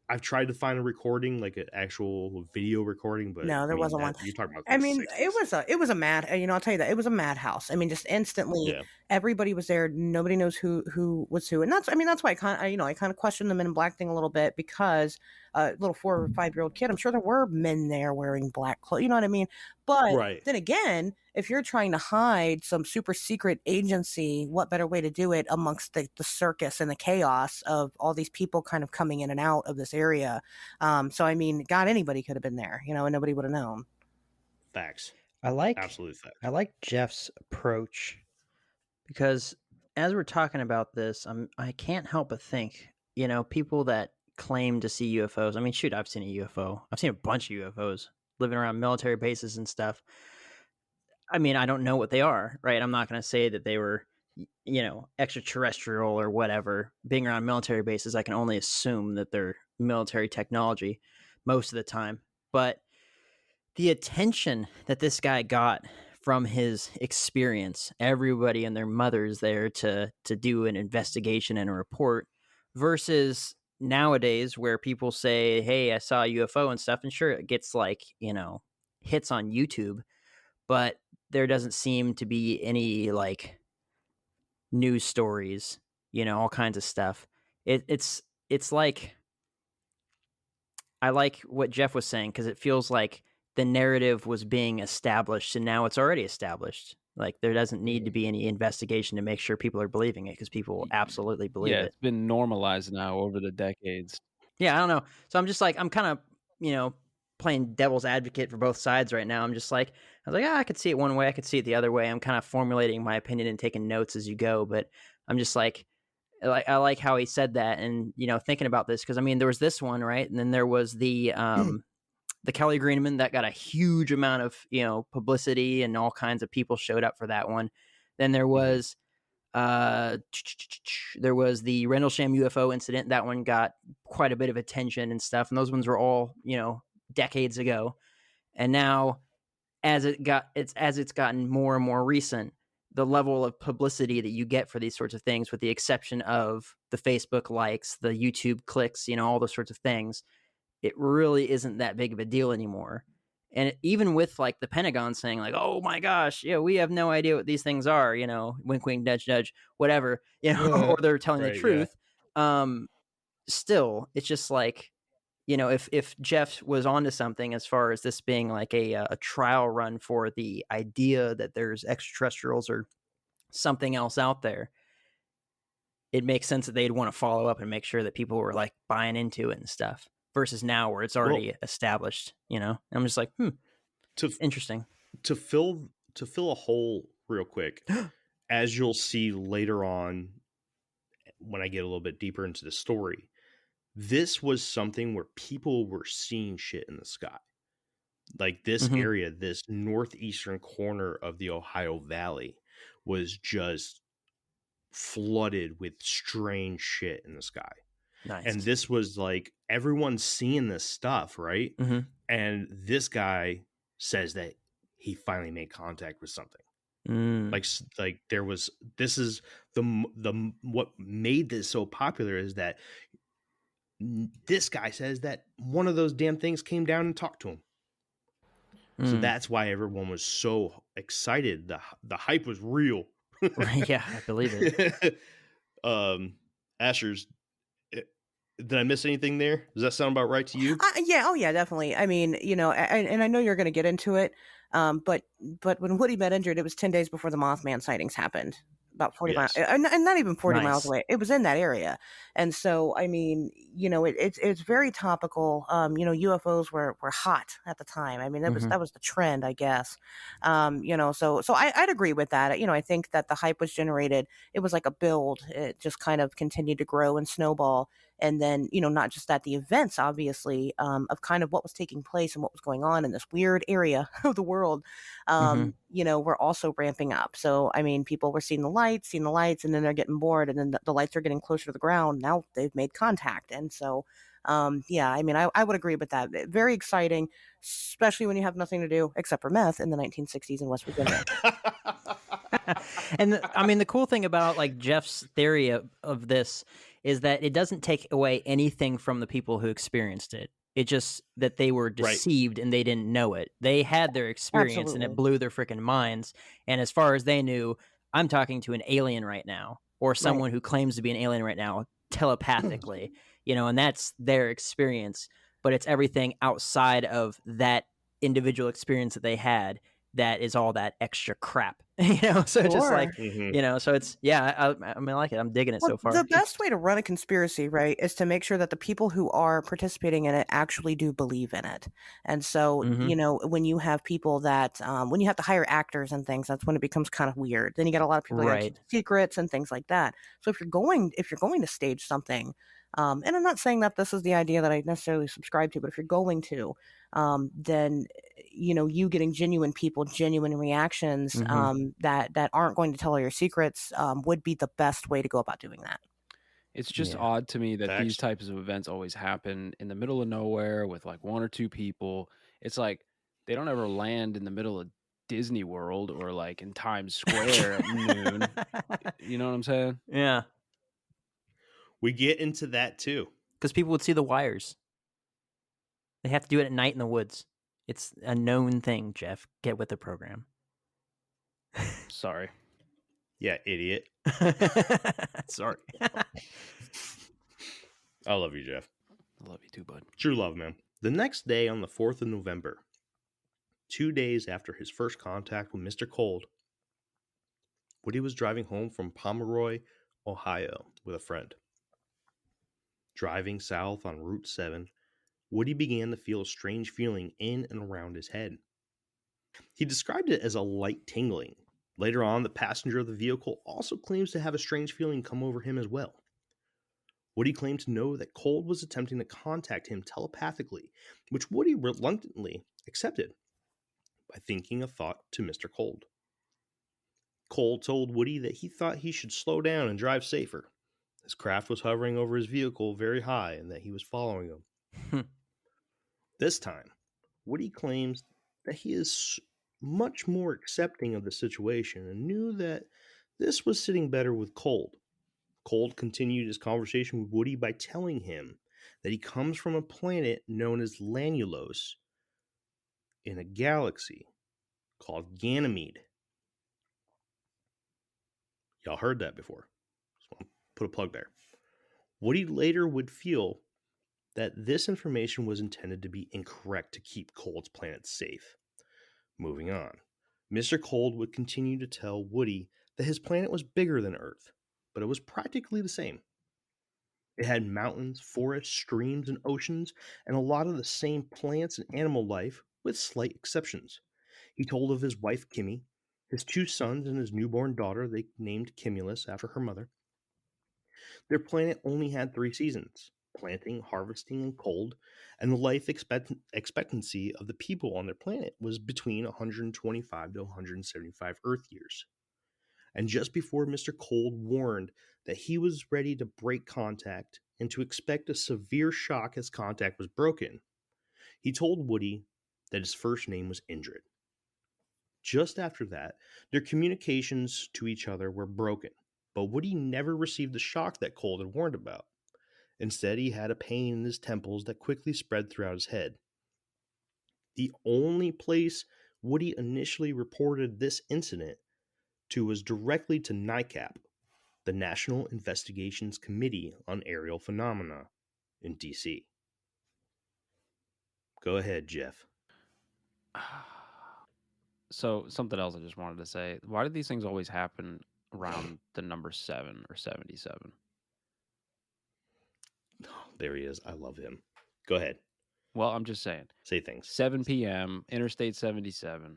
I've tried to find a recording, like an actual video recording, but No, there wasn't one. You're talking about. I mean, it was a mad. I'll tell you that it was a madhouse. I mean, just instantly, everybody was there. Nobody knows who was who, and that's why I kind of question the Men in Black thing a little bit because little 4 or 5-year-old kid, I'm sure there were men there wearing black clothes. You know what I mean? But then again, if you're trying to hide some super secret agency, what better way to do it amongst the circus and the chaos of all these people kind of coming in and out of this area? So, I mean, God, anybody could have been there, you know, and nobody would have known. Facts. Absolute facts. I like Jeff's approach because as we're talking about this, I can't help but think, you know, people that claim to see UFOs. I mean, shoot, I've seen a UFO. I've seen a bunch of UFOs living around military bases and stuff. I mean, I don't know what they are, right? I'm not going to say that they were, you know, extraterrestrial or whatever. Being around military bases, I can only assume that they're military technology most of the time. But the attention that this guy got from his experience, everybody and their mothers there to do an investigation and a report, versus nowadays where people say, hey, I saw a UFO and stuff, and sure, it gets like, you know, hits on YouTube, but there doesn't seem to be any like news stories, you know, all kinds of stuff. It's like, I like what Jeff was saying, because it feels like the narrative was being established and now it's already established. Like there doesn't need to be any investigation to make sure people are believing it, because people absolutely believe it. It's been normalized now over the decades. Yeah, I don't know. So I'm just like, I'm kind of, you know, playing devil's advocate for both sides right now. I'm just like, I was like, I could see it one way, I could see it the other way. I'm kind of formulating my opinion and taking notes as you go, but I'm just like I like how he said that, and you know, thinking about this, because I mean, there was this one, right, and then there was the Kelly Greenman that got a huge amount of, you know, publicity, and all kinds of people showed up for that one. Then there was the Rendlesham UFO incident. That one got quite a bit of attention and stuff, and those ones were all, you know, decades ago. And now, as it's gotten more and more recent, the level of publicity that you get for these sorts of things, with the exception of the Facebook likes, the YouTube clicks, you know, all those sorts of things, it really isn't that big of a deal anymore. And even with like the Pentagon saying like, oh my gosh, yeah, we have no idea what these things are, you know, wink, wink, nudge, nudge, whatever, you know, or they're telling the truth. Yeah. Still, it's just like, you know, if Jeff was onto something as far as this being like a trial run for the idea that there's extraterrestrials or something else out there, it makes sense that they'd want to follow up and make sure that people were like buying into it and stuff, versus now where it's already established, you know. And I'm just like, interesting. To fill a hole real quick, as you'll see later on when I get a little bit deeper into the story, this was something where people were seeing shit in the sky. Like this area, this northeastern corner of the Ohio Valley was just flooded with strange shit in the sky. Nice. And this was like, everyone's seeing this stuff, right? Mm-hmm. And this guy says that he finally made contact with something. Like there was, this is the what made this so popular is that this guy says that one of those damn things came down and talked to him. So that's why everyone was so excited. The hype was real. Yeah, I believe it. Asherz, did I miss anything there? Does that sound about right to you? Yeah. Oh, yeah, definitely. I mean, you know, and I know you're going to get into it. But when Woody met Indrid, it was 10 days before the Mothman sightings happened. About 40 miles, and not even 40 miles away. It was in that area. And so, I mean, you know, it's very topical. You know, UFOs were hot at the time. I mean, that was the trend, I guess. You know, so I'd agree with that. You know, I think that the hype was generated. It was like a build. It just kind of continued to grow and snowball. And then, you know, not just that, the events, obviously, of kind of what was taking place and what was going on in this weird area of the world, you know, were also ramping up. So, I mean, people were seeing the lights, and then they're getting bored, and then the lights are getting closer to the ground. Now they've made contact. And so, yeah, I mean, I would agree with that. Very exciting, especially when you have nothing to do except for meth in the 1960s in West Virginia. And I mean, the cool thing about like Jeff's theory of this is that it doesn't take away anything from the people who experienced it. It just that they were deceived and they didn't know it. They had their experience and it blew their freaking minds. And as far as they knew, I'm talking to an alien right now, or someone who claims to be an alien right now telepathically, you know, and that's their experience. but it's everything outside of that individual experience that they had that is all that extra crap. So it's just like, Mhm. so it's, I mean, I like it. I'm digging it so far. The best way to run a conspiracy, right, is to make sure that the people who are participating in it actually do believe in it. And so, when you have people that, when you have to hire actors and things, that's when it becomes kind of weird. Then you got a lot of people that keep secrets and things like that. So if you're going to stage something, and I'm not saying that this is the idea that I necessarily subscribe to, but if you're going to, then you getting genuine people, genuine reactions that aren't going to tell all your secrets would be the best way to go about doing that. It's just odd to me that these types of events always happen in the middle of nowhere with like one or two people. It's like they don't ever land in the middle of Disney World or like in Times Square at noon. You know what I'm saying? Yeah. We get into that too. Because people would see the wires. They have to do it at night in the woods. It's a known thing, Jeff. Get with the program. Sorry. Yeah, idiot. Sorry. I love you, Jeff. I love you too, bud. True love, man. The next day, on the 4th of November, 2 days after his first contact with Mr. Cold, Woody was driving home from Pomeroy, Ohio, with a friend. Driving south on Route 7, Woody began to feel a strange feeling in and around his head. He described it as a light tingling. Later on, the passenger of the vehicle also claims to have a strange feeling come over him as well. Woody claimed to know that Cold was attempting to contact him telepathically, which Woody reluctantly accepted by thinking a thought to Mr. Cold. Cold told Woody that he thought he should slow down and drive safer. His craft was hovering over his vehicle very high and that he was following him. This time, Woody claims that he is much more accepting of the situation and knew that this was sitting better with Cold. Cold continued his conversation with Woody by telling him that he comes from a planet known as Lanulos in a galaxy called Ganymede. Y'all heard that before. Just want to put a plug there. Woody later would feel that this information was intended to be incorrect to keep Cold's planet safe. Moving on, Mr. Cold would continue to tell Woody that his planet was bigger than Earth, but it was practically the same. It had mountains, forests, streams, and oceans, and a lot of the same plants and animal life, with slight exceptions. He told of his wife, Kimmy, his 2 sons, and his newborn daughter they named Cumulus after her mother. Their planet only had 3 seasons: planting, harvesting, and cold, and the life expectancy of the people on their planet was between 125 to 175 Earth years. And just before Mr. Cold warned that he was ready to break contact and to expect a severe shock as contact was broken, he told Woody that his first name was Indrid. Just after that, their communications to each other were broken, but Woody never received the shock that Cold had warned about. Instead, he had a pain in his temples that quickly spread throughout his head. The only place Woody initially reported this incident to was directly to NICAP, the National Investigations Committee on Aerial Phenomena in D.C. Go ahead, Jeff. So, something else I just wanted to say. Why do these things always happen around the number 7 or 77? Oh, there he is. I love him. Go ahead. Well, I'm just saying. Say things. 7 p.m., Interstate 77.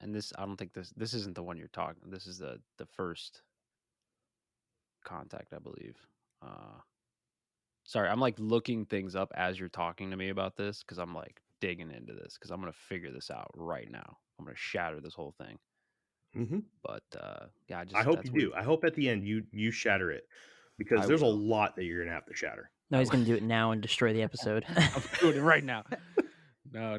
And this, I don't think this isn't the one you're talking. This is the first contact, I believe. Sorry, I'm like looking things up as you're talking to me about this because I'm like digging into this because I'm going to figure this out right now. I'm going to shatter this whole thing. Mm-hmm. But yeah, I hope you do. I hope at the end you shatter it because there's a lot that you're going to have to shatter. No, he's going to do it now and destroy the episode. I'm doing it right now. No,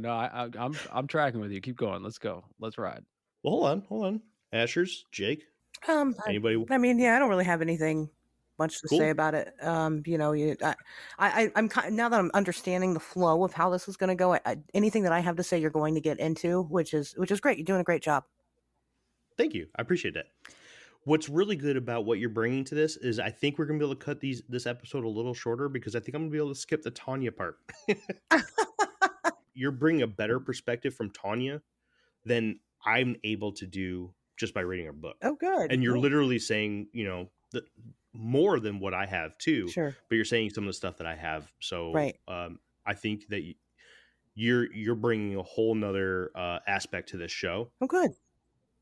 I'm tracking with you. Keep going. Let's go. Let's ride. Well, hold on. Asherz, Jake. Anybody? I mean, yeah, I don't really have anything much to say about it. I'm now that I'm understanding the flow of how this is going to go. Anything that I have to say, you're going to get into, which is great. You're doing a great job. Thank you. I appreciate that. What's really good about what you're bringing to this is I think we're gonna be able to cut this episode a little shorter because I think I'm gonna be able to skip the Tanya part. You're bringing a better perspective from Tanya than I'm able to do just by reading her book. Oh, good. And you're Cool. literally saying, more than what I have too. Sure. But you're saying some of the stuff that I have. So Right. I think that you're bringing a whole nother aspect to this show. Oh, good.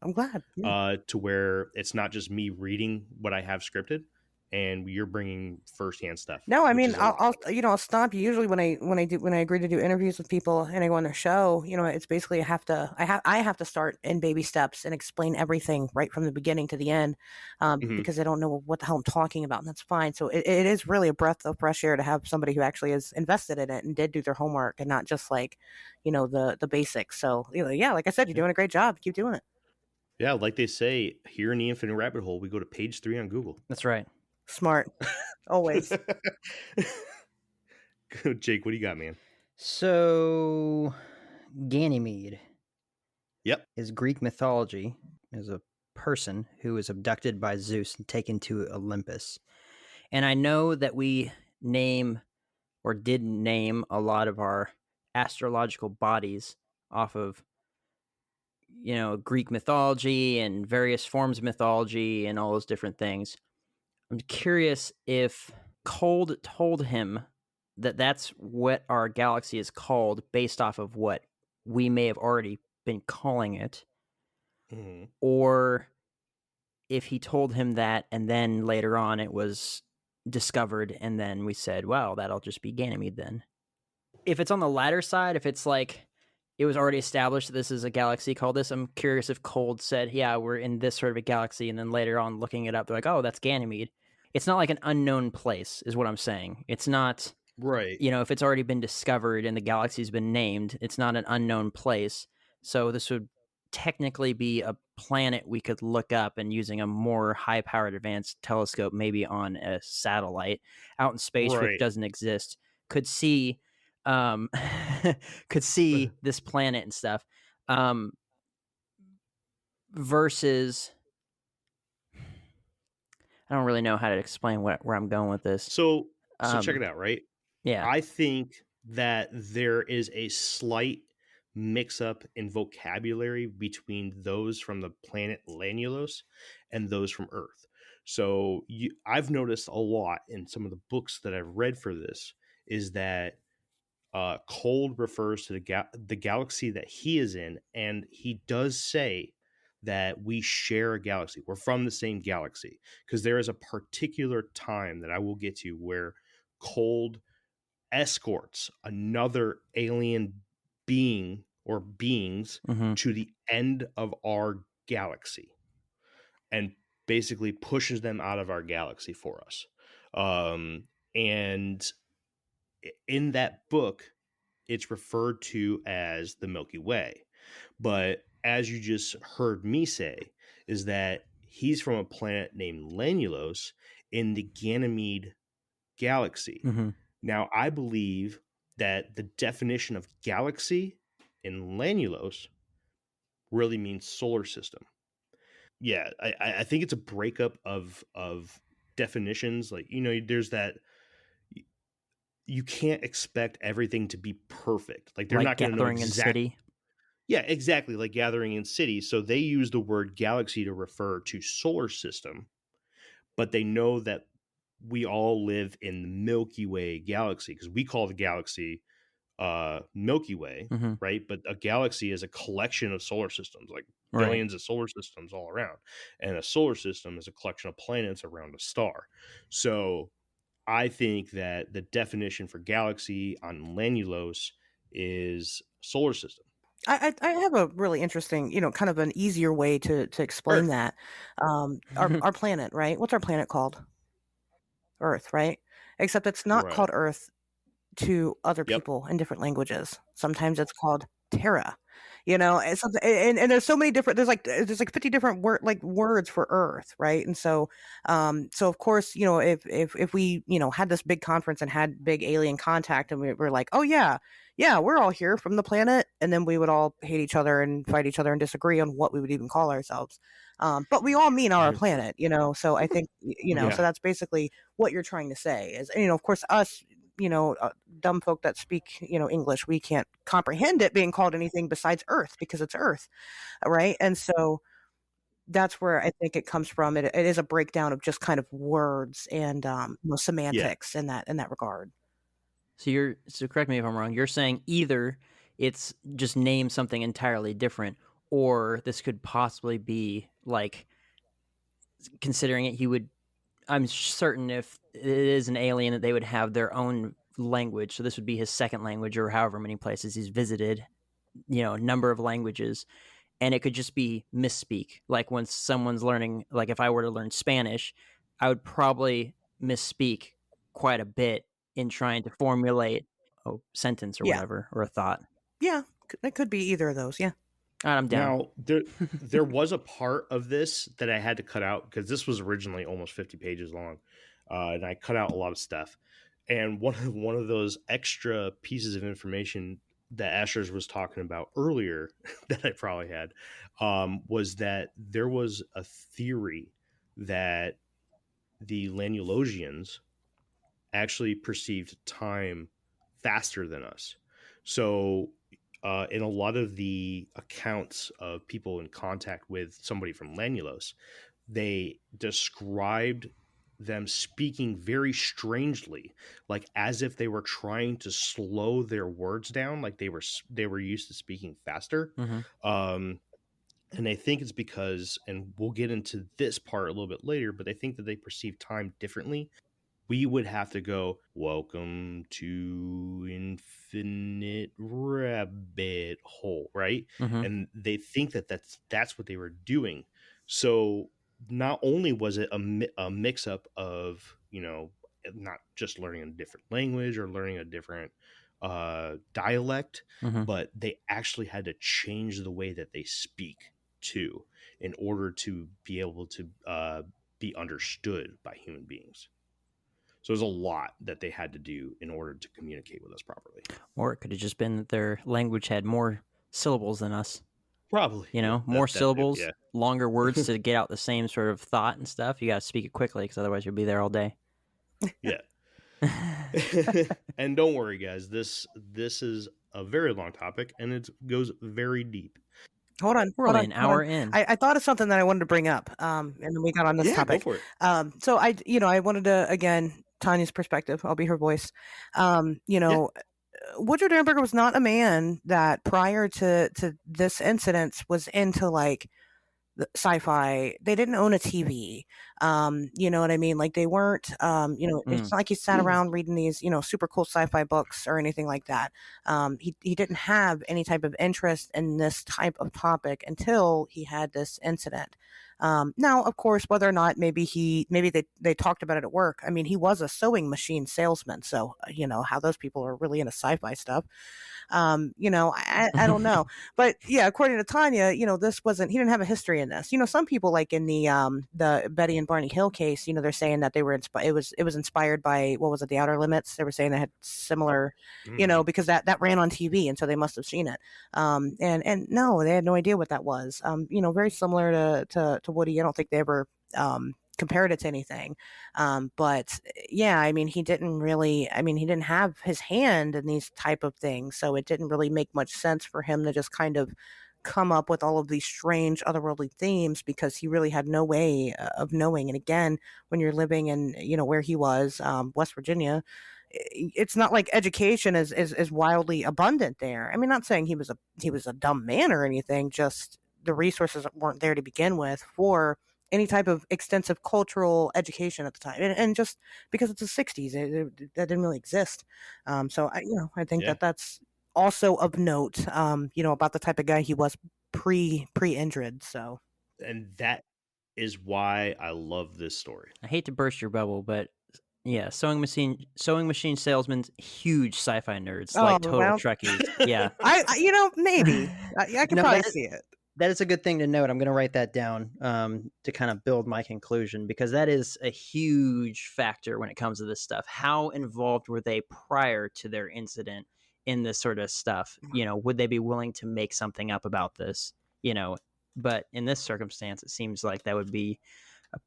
I'm glad. Yeah. To where it's not just me reading what I have scripted, and you're bringing firsthand stuff. No, I which mean, is a lot I'll better. I'll stop you. Usually when I agree to do interviews with people and I go on their show, it's basically I have to start in baby steps and explain everything right from the beginning to the end, because I don't know what the hell I'm talking about, and that's fine. So it is really a breath of fresh air to have somebody who actually is invested in it and did do their homework and not just like, the basics. So yeah, like I said, you're doing a great job. Keep doing it. Yeah, like they say, here in the Infinite Rabbit Hole, we go to page 3 on Google. That's right. Smart. Always. Jake, what do you got, man? So, Ganymede. Yep. Is Greek mythology, is a person who was abducted by Zeus and taken to Olympus. And I know that we did name a lot of our astrological bodies off of, Greek mythology and various forms of mythology and all those different things. I'm curious if Cold told him that that's what our galaxy is called based off of what we may have already been calling it, or if he told him that and then later on it was discovered and then we said, well, that'll just be Ganymede then. If it's on the latter side, if it's like it was already established that this is a galaxy called this, I'm curious if Cold said, yeah, we're in this sort of a galaxy, and then later on looking it up, they're like, oh, that's Ganymede. It's not like an unknown place, is what I'm saying. It's not, right. If it's already been discovered and the galaxy's been named, it's not an unknown place. So this would technically be a planet we could look up and using a more high-powered advanced telescope, maybe on a satellite out in space, which doesn't exist, could see this planet and stuff, versus I don't really know how to explain where I'm going with this. So check it out, right? Yeah. I think that there is a slight mix-up in vocabulary between those from the planet Lanulos and those from Earth. So I've noticed a lot in some of the books that I've read for this is that Cold refers to the galaxy that he is in, and he does say that we share a galaxy. We're from the same galaxy, because there is a particular time that I will get to where Cold escorts another alien being or beings to the end of our galaxy and basically pushes them out of our galaxy for us. And in that book, it's referred to as the Milky Way. But as you just heard me say, is that he's from a planet named Lanulos in the Ganymede galaxy. Now, I believe that the definition of galaxy in Lanulos really means solar system. Yeah, I think it's a breakup of definitions. Like, there's that you can't expect everything to be perfect. Like, they're not going to know gathering in city. Yeah, exactly. Like gathering in city. So they use the word galaxy to refer to solar system, but they know that we all live in the Milky Way galaxy, because we call the galaxy Milky Way, right? But a galaxy is a collection of solar systems, like billions of solar systems all around. And a solar system is a collection of planets around a star. So I think that the definition for galaxy on Lanulos is solar system. I have a really interesting, kind of an easier way to explain Earth. that. Our planet, right? What's our planet called? Earth, right? Except it's not called Earth to other people in different languages. Sometimes it's called Terra. And there's so many different. There's like 50 different words for Earth, right? And so of course, if we had this big conference and had big alien contact, and we're like, oh yeah, yeah, we're all here from the planet, and then we would all hate each other and fight each other and disagree on what we would even call ourselves. But we all mean our planet, so I think, so that's basically what you're trying to say is, of course, us, dumb folk that speak, English, we can't comprehend it being called anything besides Earth because it's Earth, right? And so that's where I think it comes from. It is a breakdown of just kind of words and semantics in that regard. So correct me if I'm wrong. You're saying either it's just name something entirely different, or this could possibly be like, considering it, I'm certain if it is an alien that they would have their own language. So this would be his second language, or however many places he's visited, a number of languages. And it could just be misspeak. Like when someone's learning, like if I were to learn Spanish, I would probably misspeak quite a bit in trying to formulate a sentence or whatever, or a thought. Yeah, it could be either of those. Yeah. All right, I'm down. Now, there was a part of this that I had to cut out because this was originally almost 50 pages long, and I cut out a lot of stuff. And one of those extra pieces of information that Asherz was talking about earlier that I probably had was that there was a theory that the Lanulosians actually perceived time faster than us. So in a lot of the accounts of people in contact with somebody from Lanulos, they described them speaking very strangely, like as if they were trying to slow their words down, like they were used to speaking faster. And I think it's because, and we'll get into this part a little bit later, but I think that they perceive time differently. We would have to go, welcome to infinite rabbit hole, right? And they think that that's what they were doing. So not only was it a mix-up of, not just learning a different language or learning a different dialect, but they actually had to change the way that they speak too, in order to be able to be understood by human beings. So there's a lot that they had to do in order to communicate with us properly. Or it could have just been that their language had more syllables than us. Probably. More syllables, longer words to get out the same sort of thought and stuff. You got to speak it quickly because otherwise you'll be there all day. Yeah. And don't worry, guys. This is a very long topic, and it goes very deep. Hold on. We're only an hour in. I thought of something that I wanted to bring up, and then we got on this topic. Go for it. So I wanted to, again, Tanya's perspective. I'll be her voice. Woody Derenberger was not a man that prior to this incident was into like sci-fi. They didn't own a TV. You know what I mean? Like they weren't, it's not like he sat around reading these, super cool sci-fi books or anything like that. He didn't have any type of interest in this type of topic until he had this incident. Now, of course, whether or not maybe they talked about it at work. I mean, he was a sewing machine salesman. So, how those people are really into sci-fi stuff. I don't know. But yeah, according to Tanya, he didn't have a history in this. Some people like in the Betty and Barney Hill case, they're saying that they were it was inspired by, what was it, The Outer Limits. They were saying they had similar, because that ran on TV, and so they must have seen it. And no, they had no idea what that was. Very similar to Woody. I don't think they ever compared it to anything. But yeah, I mean, he didn't have his hand in these type of things. So it didn't really make much sense for him to just kind of come up with all of these strange otherworldly themes, because he really had no way of knowing. And again, when you're living in, where he was, West Virginia, it's not like education is wildly abundant there. I mean, not saying he was a dumb man or anything, just the resources weren't there to begin with for any type of extensive cultural education at the time. And just because it's the 60s, that didn't really exist. So I think that's also of note, about the type of guy he was pre-Indrid. So, and that is why I love this story. I hate to burst your bubble, but yeah, sewing machine salesmen, huge sci-fi nerds, like total Trekkies. Yeah, maybe I can probably see it. That is a good thing to note. I'm going to write that down to kind of build my conclusion, because that is a huge factor when it comes to this stuff. How involved were they prior to their incident in this sort of stuff. Would they be willing to make something up about this? But in this circumstance, it seems like that would be a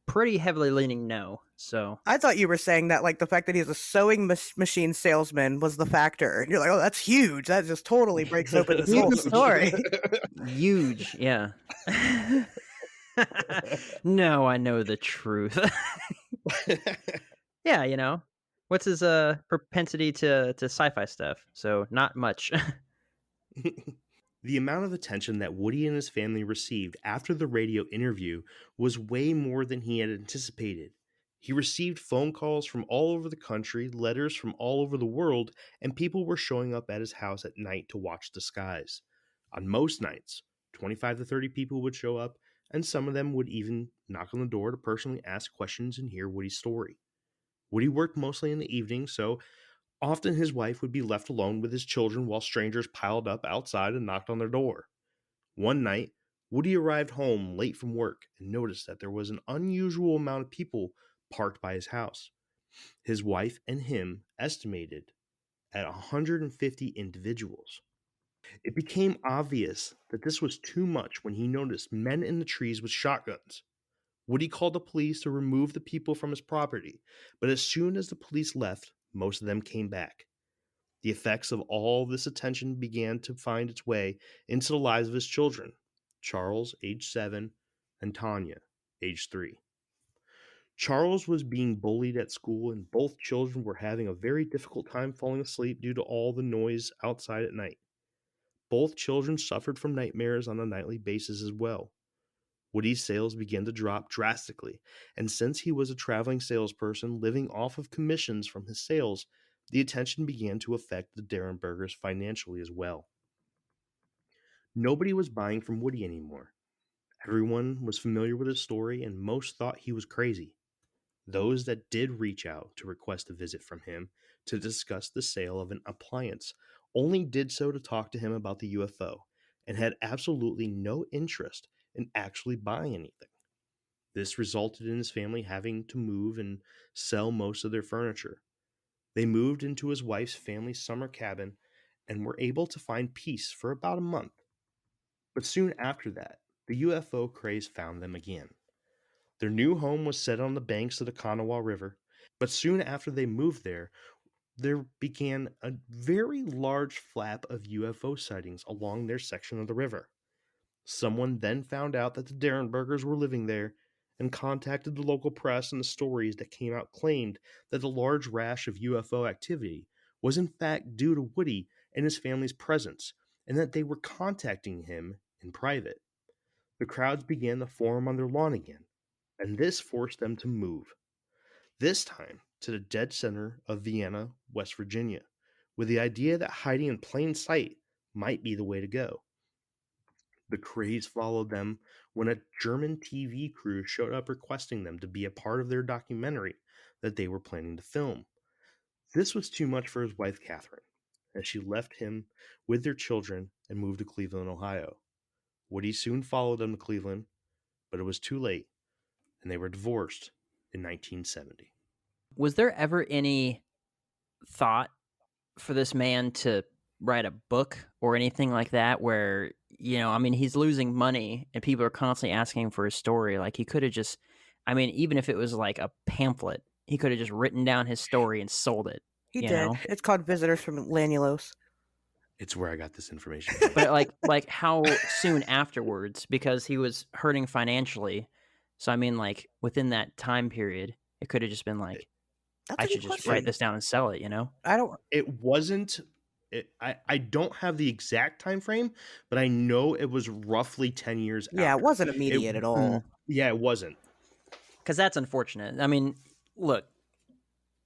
pretty heavily leaning no. So I thought you were saying that like the fact that he's a sewing machine salesman was the factor. And you're like, oh, that's huge. That just totally breaks open this whole story. Huge, yeah. No, I know the truth. Yeah, what's his propensity to sci-fi stuff? So not much. The amount of attention that Woody and his family received after the radio interview was way more than he had anticipated. He received phone calls from all over the country, letters from all over the world, and people were showing up at his house at night to watch the skies. On most nights, 25 to 30 people would show up, and some of them would even knock on the door to personally ask questions and hear Woody's story. Woody worked mostly in the evening, so often his wife would be left alone with his children while strangers piled up outside and knocked on their door. One night, Woody arrived home late from work and noticed that there was an unusual amount of people parked by his house. His wife and him estimated at 150 individuals. It became obvious that this was too much when he noticed men in the trees with shotguns. Woody called the police to remove the people from his property, but as soon as the police left, most of them came back. The effects of all this attention began to find its way into the lives of his children, Charles, age 7, and Tanya, age 3. Charles was being bullied at school, and both children were having a very difficult time falling asleep due to all the noise outside at night. Both children suffered from nightmares on a nightly basis as well. Woody's sales began to drop drastically, and since he was a traveling salesperson living off of commissions from his sales, the attention began to affect the Derenbergers financially as well. Nobody was buying from Woody anymore. Everyone was familiar with his story, and most thought he was crazy. Those that did reach out to request a visit from him to discuss the sale of an appliance only did so to talk to him about the UFO, and had absolutely no interest in actually buying anything. This resulted in his family having to move and sell most of their furniture. They moved into his wife's family summer cabin and were able to find peace for about a month. But soon after that, the UFO craze found them again. Their new home was set on the banks of the Kanawha River, but soon after they moved there began a very large flap of UFO sightings along their section of the river. Someone then found out that the Derenbergers were living there and contacted the local press, and the stories that came out claimed that the large rash of UFO activity was in fact due to Woody and his family's presence, and that they were contacting him in private. The crowds began to form on their lawn again, and this forced them to move. This time to the dead center of Vienna, West Virginia, with the idea that hiding in plain sight might be the way to go. The craze followed them when a German TV crew showed up requesting them to be a part of their documentary that they were planning to film. This was too much for his wife, Catherine, as she left him with their children and moved to Cleveland, Ohio. Woody soon followed them to Cleveland, but it was too late, and they were divorced in 1970. Was there ever any thought for this man to write a book or anything like that where, he's losing money and people are constantly asking for his story? Like, he could have just, even if it was like a pamphlet, he could have just written down his story and sold it. He did. It's called Visitors from Lanulos. It's where I got this information. But like how soon afterwards, because he was hurting financially. So within that time period, it could have just been like, I should just write this down and sell it, It wasn't. I don't have the exact time frame, but I know it was roughly 10 years after. Yeah, it wasn't immediate at all. Yeah, it wasn't. Because that's unfortunate. Look,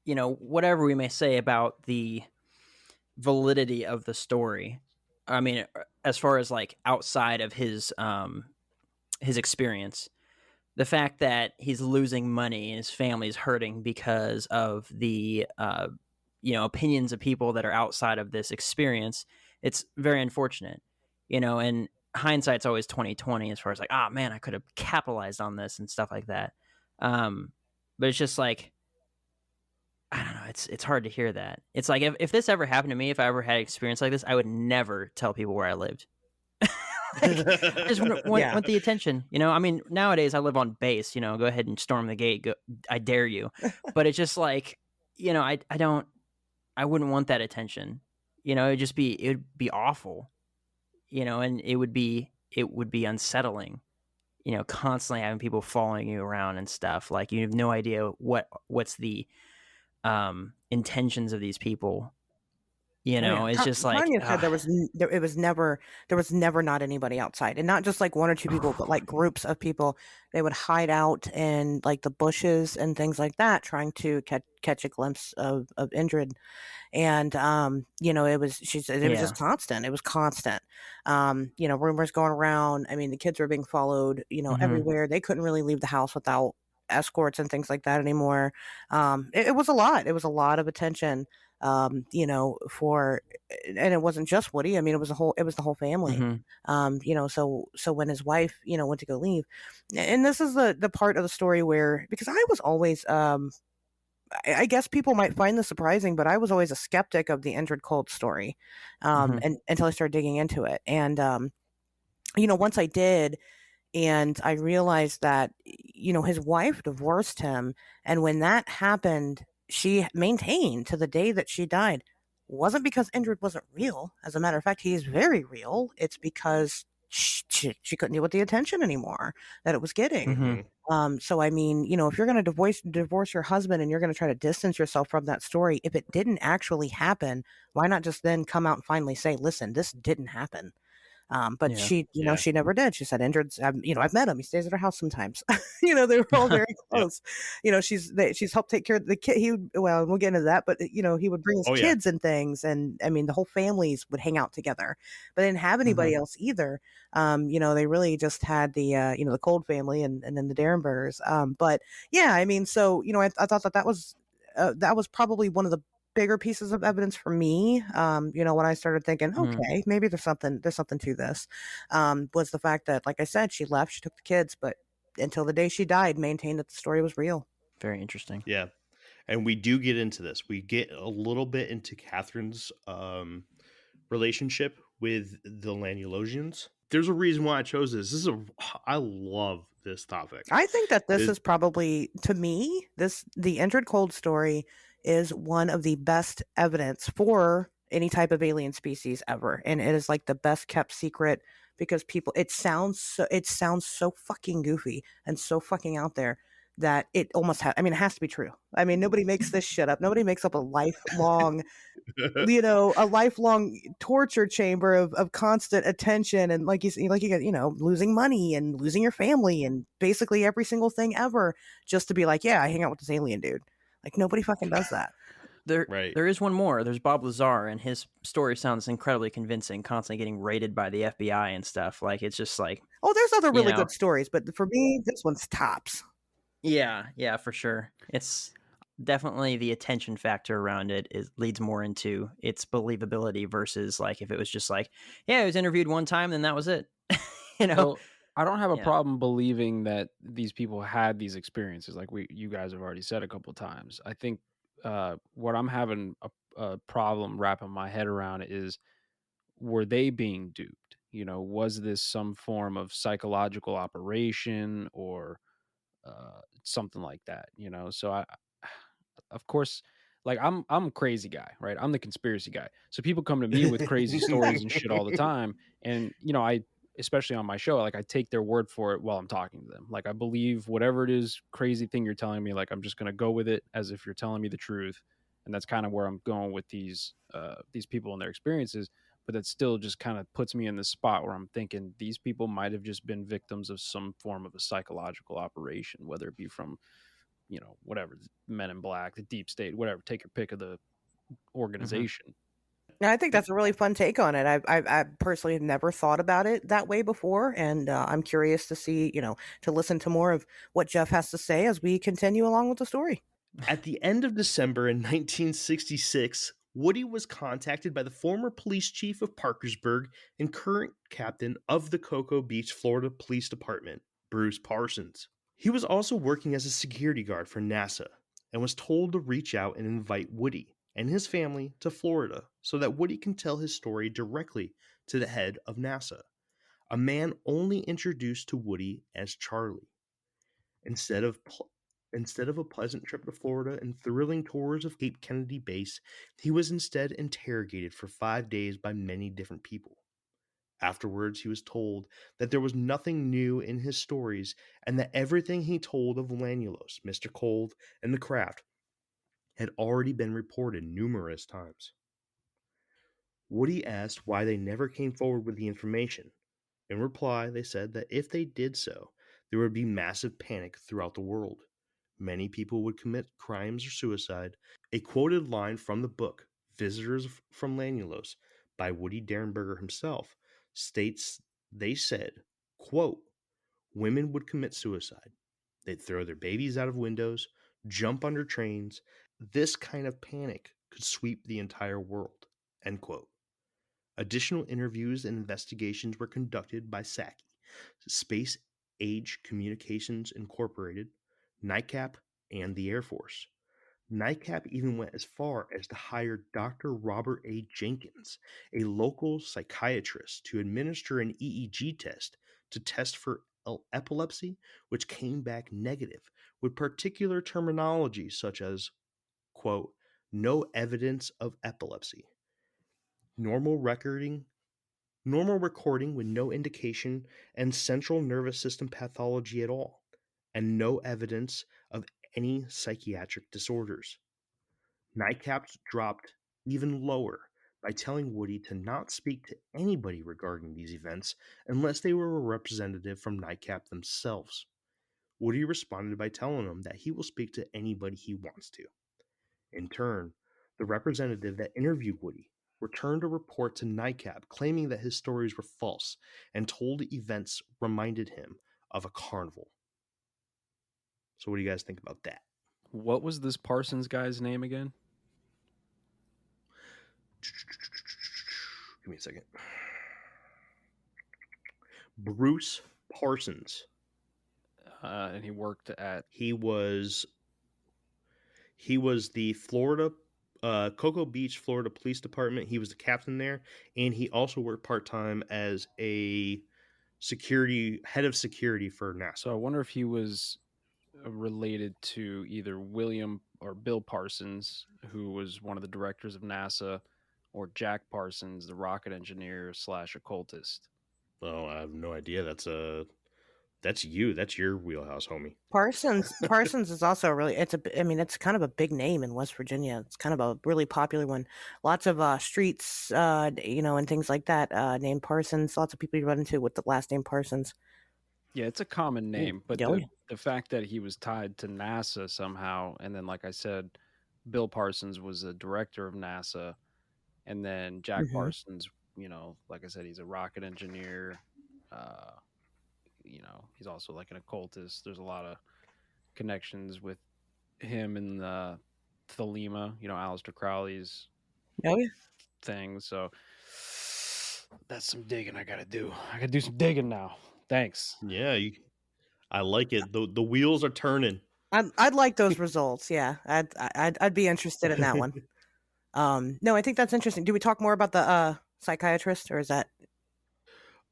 whatever we may say about the validity of the story, as far as like outside of his experience, the fact that he's losing money and his family's hurting because of the opinions of people that are outside of this experience, it's very unfortunate. And hindsight's always 20/20 as far as like, man, I could have capitalized on this and stuff like that. But it's just like, I don't know. it's hard to hear that. It's like if this ever happened to me, if I ever had an experience like this, I would never tell people where I lived. Like, I just want the attention, you know. I mean, nowadays I live on base, you know. Go ahead and storm the gate. Go, I dare you. But it's just like, you know, I wouldn't want that attention. You know, it would be awful, you know, and it would be unsettling, you know, constantly having people following you around and stuff. Like, you have no idea what's the intentions of these people. You know, it's just like Tanya said there was never not anybody outside, and not just like one or two people, but like groups of people. They would hide out in like the bushes and things like that, trying to catch a glimpse of Indrid. And you know, it was just constant. It was constant. You know, rumors going around. I mean, the kids were being followed, you know, everywhere. They couldn't really leave the house without escorts and things like that anymore. It was a lot. It was a lot of attention. You know, and it wasn't just Woody. I mean, it was the whole family. You know, so when his wife, you know, went to go leave, and this is the part of the story where, because I was always, I guess people might find this surprising, but I was always a skeptic of the Indrid Cold story, and until I started digging into it. And, you know, once I did, and I realized that, you know, his wife divorced him. And when that happened, she maintained to the day that she died, wasn't because Indrid wasn't real. As a matter of fact, he is very real. It's because she couldn't deal with the attention anymore that it was getting. So, I mean, you know, if you're going to divorce your husband and you're going to try to distance yourself from that story, if it didn't actually happen, why not just then come out and finally say, listen, this didn't happen? But she, you know, she never did. She said, Indrid's, you know, I've met him. He stays at her house sometimes. You know, they were all very close. You know, she's helped take care of the kid. Well, we'll get into that, but, you know, he would bring his kids and things. And I mean, the whole families would hang out together, but they didn't have anybody else either. You know, they really just had the, you know, the Cold family and then the Derenbergers. But yeah, I mean, so, you know, I thought that was probably one of the bigger pieces of evidence for me, you know, when I started thinking, okay, maybe there's something to this, was the fact that, like I said, she left, she took the kids, but until the day she died, maintained that the story was real. Very interesting. Yeah. And we do get into this. We get a little bit into Catherine's relationship with the Lanulosians. There's a reason why I chose this. I love this topic. I think that this is probably, to me, the Indrid Cold story is one of the best evidence for any type of alien species ever. And it is like the best kept secret, because it sounds so fucking goofy and so fucking out there that it almost it has to be true. I mean, nobody makes this shit up. Nobody makes up a lifelong, you know, a lifelong torture chamber of constant attention. And like you get, you know, losing money and losing your family and basically every single thing ever, just to be like, yeah, I hang out with this alien dude. Like, nobody fucking does that. There is one more. There's Bob Lazar, and his story sounds incredibly convincing, constantly getting raided by the FBI and stuff. Like, it's just like... Oh, there's other really good stories, but for me, this one's tops. Yeah, for sure. It's definitely the attention factor around it leads more into its believability versus, like, if it was just like, yeah, I was interviewed one time, then that was it. You know? Well, I don't have a problem believing that these people had these experiences, like you guys have already said a couple times. I think what I'm having a problem wrapping my head around is, were they being duped? You know, was this some form of psychological operation or something like that? You know, so I, of course, like I'm a crazy guy, right? I'm the conspiracy guy. So people come to me with crazy stories and shit all the time, and you know, especially on my show, like I take their word for it while I'm talking to them. Like I believe whatever it is, crazy thing you're telling me, like I'm just going to go with it as if you're telling me the truth. And that's kind of where I'm going with these people and their experiences. But that still just kind of puts me in the spot where I'm thinking these people might have just been victims of some form of a psychological operation, whether it be from, you know, whatever, Men in Black, the Deep State, whatever, take your pick of the organization. Yeah, I think that's a really fun take on it. I personally have never thought about it that way before, and I'm curious to see, you know, to listen to more of what Jeff has to say as we continue along with the story. At the end of December in 1966, Woody was contacted by the former police chief of Parkersburg and current captain of the Cocoa Beach, Florida Police Department, Bruce Parsons. He was also working as a security guard for NASA, and was told to reach out and invite Woody and his family to Florida so that Woody can tell his story directly to the head of NASA, a man only introduced to Woody as Charlie. Instead of a pleasant trip to Florida and thrilling tours of Cape Kennedy Base, he was instead interrogated for 5 days by many different people. Afterwards, he was told that there was nothing new in his stories and that everything he told of Lanulos, Mr. Cold, and the craft had already been reported numerous times. Woody asked why they never came forward with the information. In reply, they said that if they did so, there would be massive panic throughout the world. Many people would commit crimes or suicide. A quoted line from the book, Visitors from Lanulos, by Woody Derenberger himself, states they said, quote, women would commit suicide. They'd throw their babies out of windows, jump under trains. This kind of panic could sweep the entire world, end quote. Additional interviews and investigations were conducted by SACI, Space Age Communications Incorporated, NICAP, and the Air Force. NICAP even went as far as to hire Dr. Robert A. Jenkins, a local psychiatrist, to administer an EEG test to test for epilepsy, which came back negative, with particular terminology such as, quote, no evidence of epilepsy. Normal recording with no indication and central nervous system pathology at all, and no evidence of any psychiatric disorders. NICAP dropped even lower by telling Woody to not speak to anybody regarding these events unless they were a representative from NICAP themselves. Woody responded by telling him that he will speak to anybody he wants to. In turn, the representative that interviewed Woody returned a report to NICAP claiming that his stories were false and told events reminded him of a carnival. So what do you guys think about that? What was this Parsons guy's name again? Give me a second. Bruce Parsons. And he worked at... He was the Florida, Cocoa Beach, Florida Police Department. He was the captain there, and he also worked part-time as a head of security for NASA. So I wonder if he was related to either William or Bill Parsons, who was one of the directors of NASA, or Jack Parsons, the rocket engineer / occultist. Oh, I have no idea. That's you. That's your wheelhouse, homie. Parsons is also really, it's kind of a big name in West Virginia. It's kind of a really popular one. Lots of streets, and things like that named Parsons. Lots of people you run into with the last name Parsons. Yeah, it's a common name, but the fact that he was tied to NASA somehow, and then, like I said, Bill Parsons was a director of NASA, and then Jack Parsons, like I said, he's a rocket engineer. He's also like an occultist. There's a lot of connections with him and Thelema, Aleister Crowley's thing. So that's some digging I gotta do. I gotta do some digging now. Thanks. Yeah, I like it. The wheels are turning. I'd like those results. Yeah, I'd be interested in that one. No, I think that's interesting. Do we talk more about the psychiatrist, or is that?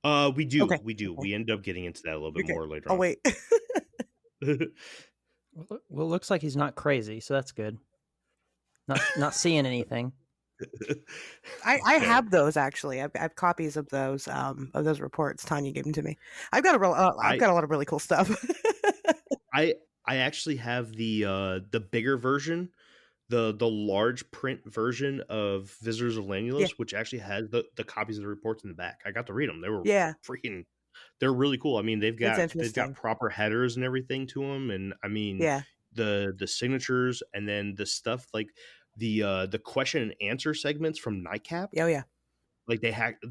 We do. Okay. We do. We end up getting into that a little bit more later on. Oh, wait. Well, it looks like he's not crazy, so that's good. Not seeing anything. I have those actually. I have copies of those reports. Tanya gave them to me. I've got a lot of really cool stuff. I actually have the bigger version, the large print version of Visitors of Lanulos, which actually has the copies of the reports in the back. I got to read them. They were they're really cool. I mean, they've got proper headers and everything to them, and I mean, the signatures, and then the stuff like the question and answer segments from NICAP. Oh yeah, like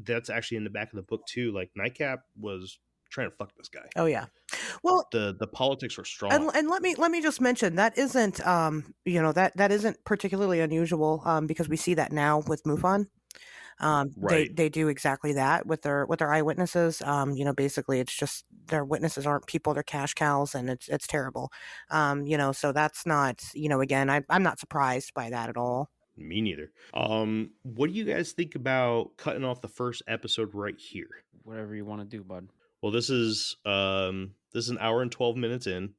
that's actually in the back of the book too. Like NICAP was trying to fuck this guy. Oh yeah. Well, the politics were strong. And let me just mention that isn't that isn't particularly unusual because we see that now with MUFON. Right. They do exactly that with their eyewitnesses. Basically it's just their witnesses aren't people, they're cash cows, and it's terrible. So that's not, again, I'm not surprised by that at all. Me neither. What do you guys think about cutting off the first episode right here? Whatever you want to do, bud. Well, this is an hour and 12 minutes in.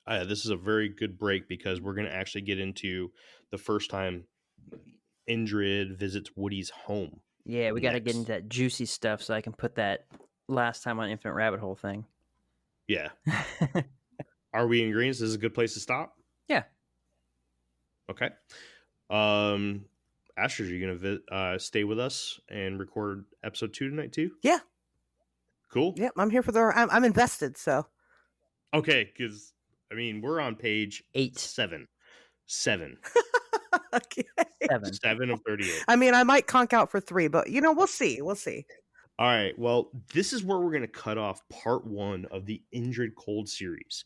This is a very good break because we're going to actually get into the first time Indrid visits Woody's home. Yeah, we got to get next. into that juicy stuff so I can put that last time on Infinite Rabbit Hole thing. Yeah. Are we in agreement? This is a good place to stop? Yeah. Okay. Asherz, are you gonna stay with us and record episode 2 tonight too? Yeah. Cool. Yep, I'm here for I'm invested, so. Okay, because we're on page 8. 7. Okay. 7 of 38. I might conk out for 3, but we'll see. We'll see. All right. Well, this is where we're going to cut off part 1 of the Indrid Cold series.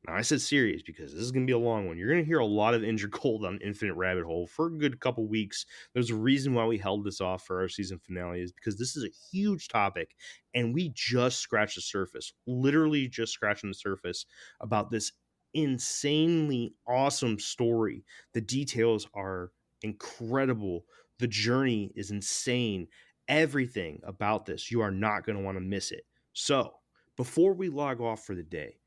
Now, I said series because this is going to be a long one. You're going to hear a lot of Indrid Cold on Infinite Rabbit Hole for a good couple weeks. There's a reason why we held this off for our season finale, is because this is a huge topic, and we just scratched the surface, literally just scratching the surface about this insanely awesome story. The details are incredible. The journey is insane. Everything about this, you are not going to want to miss it. So, before we log off for the day,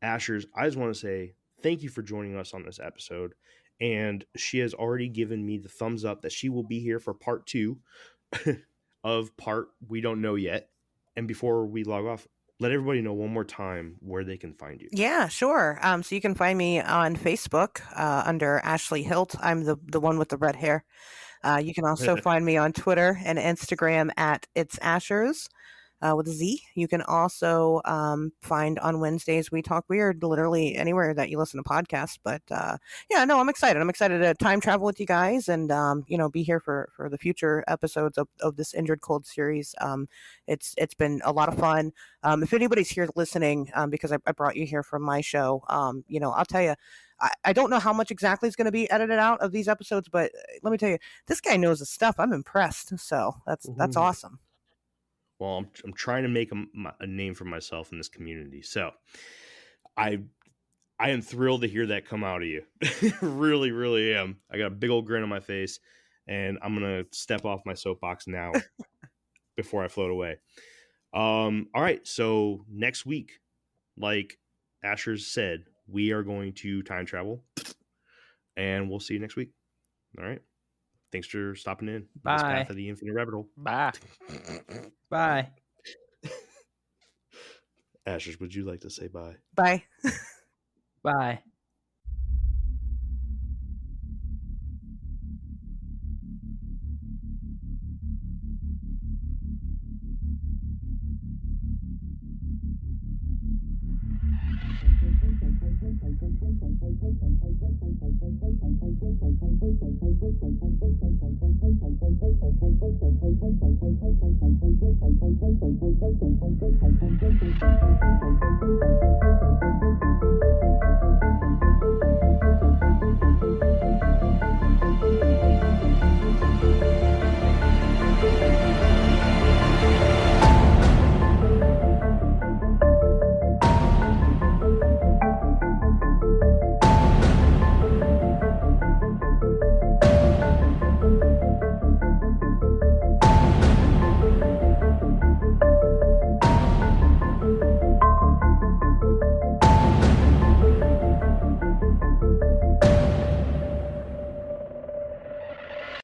Asherz, I just want to say thank you for joining us on this episode. And she has already given me the thumbs up that she will be here for part 2 of part we don't know yet. And before we log off, let everybody know one more time where they can find you. Yeah, sure. So you can find me on Facebook under Ashley Hilt. I'm the one with the red hair. You can also find me on Twitter and Instagram at It's Asherz. With a Z. You can also find on Wednesdays We Talk Weird, literally anywhere that you listen to podcasts. But I'm excited. I'm excited to time travel with you guys and be here for the future episodes of this Indrid Cold series. It's been a lot of fun. If anybody's here listening, because I brought you here from my show, I'll tell you. I don't know how much exactly is going to be edited out of these episodes, but let me tell you, this guy knows his stuff. I'm impressed. So that's awesome. Well, I'm trying to make a name for myself in this community. So I am thrilled to hear that come out of you. Really, really am. I got a big old grin on my face, and I'm going to step off my soapbox now before I float away. All right. So next week, like Asherz said, we are going to time travel, and we'll see you next week. All right. Thanks for stopping in. Bye. This path of the Infinite Rabbit Hole. Bye. Bye. Asherz, would you like to say bye? Bye. Bye.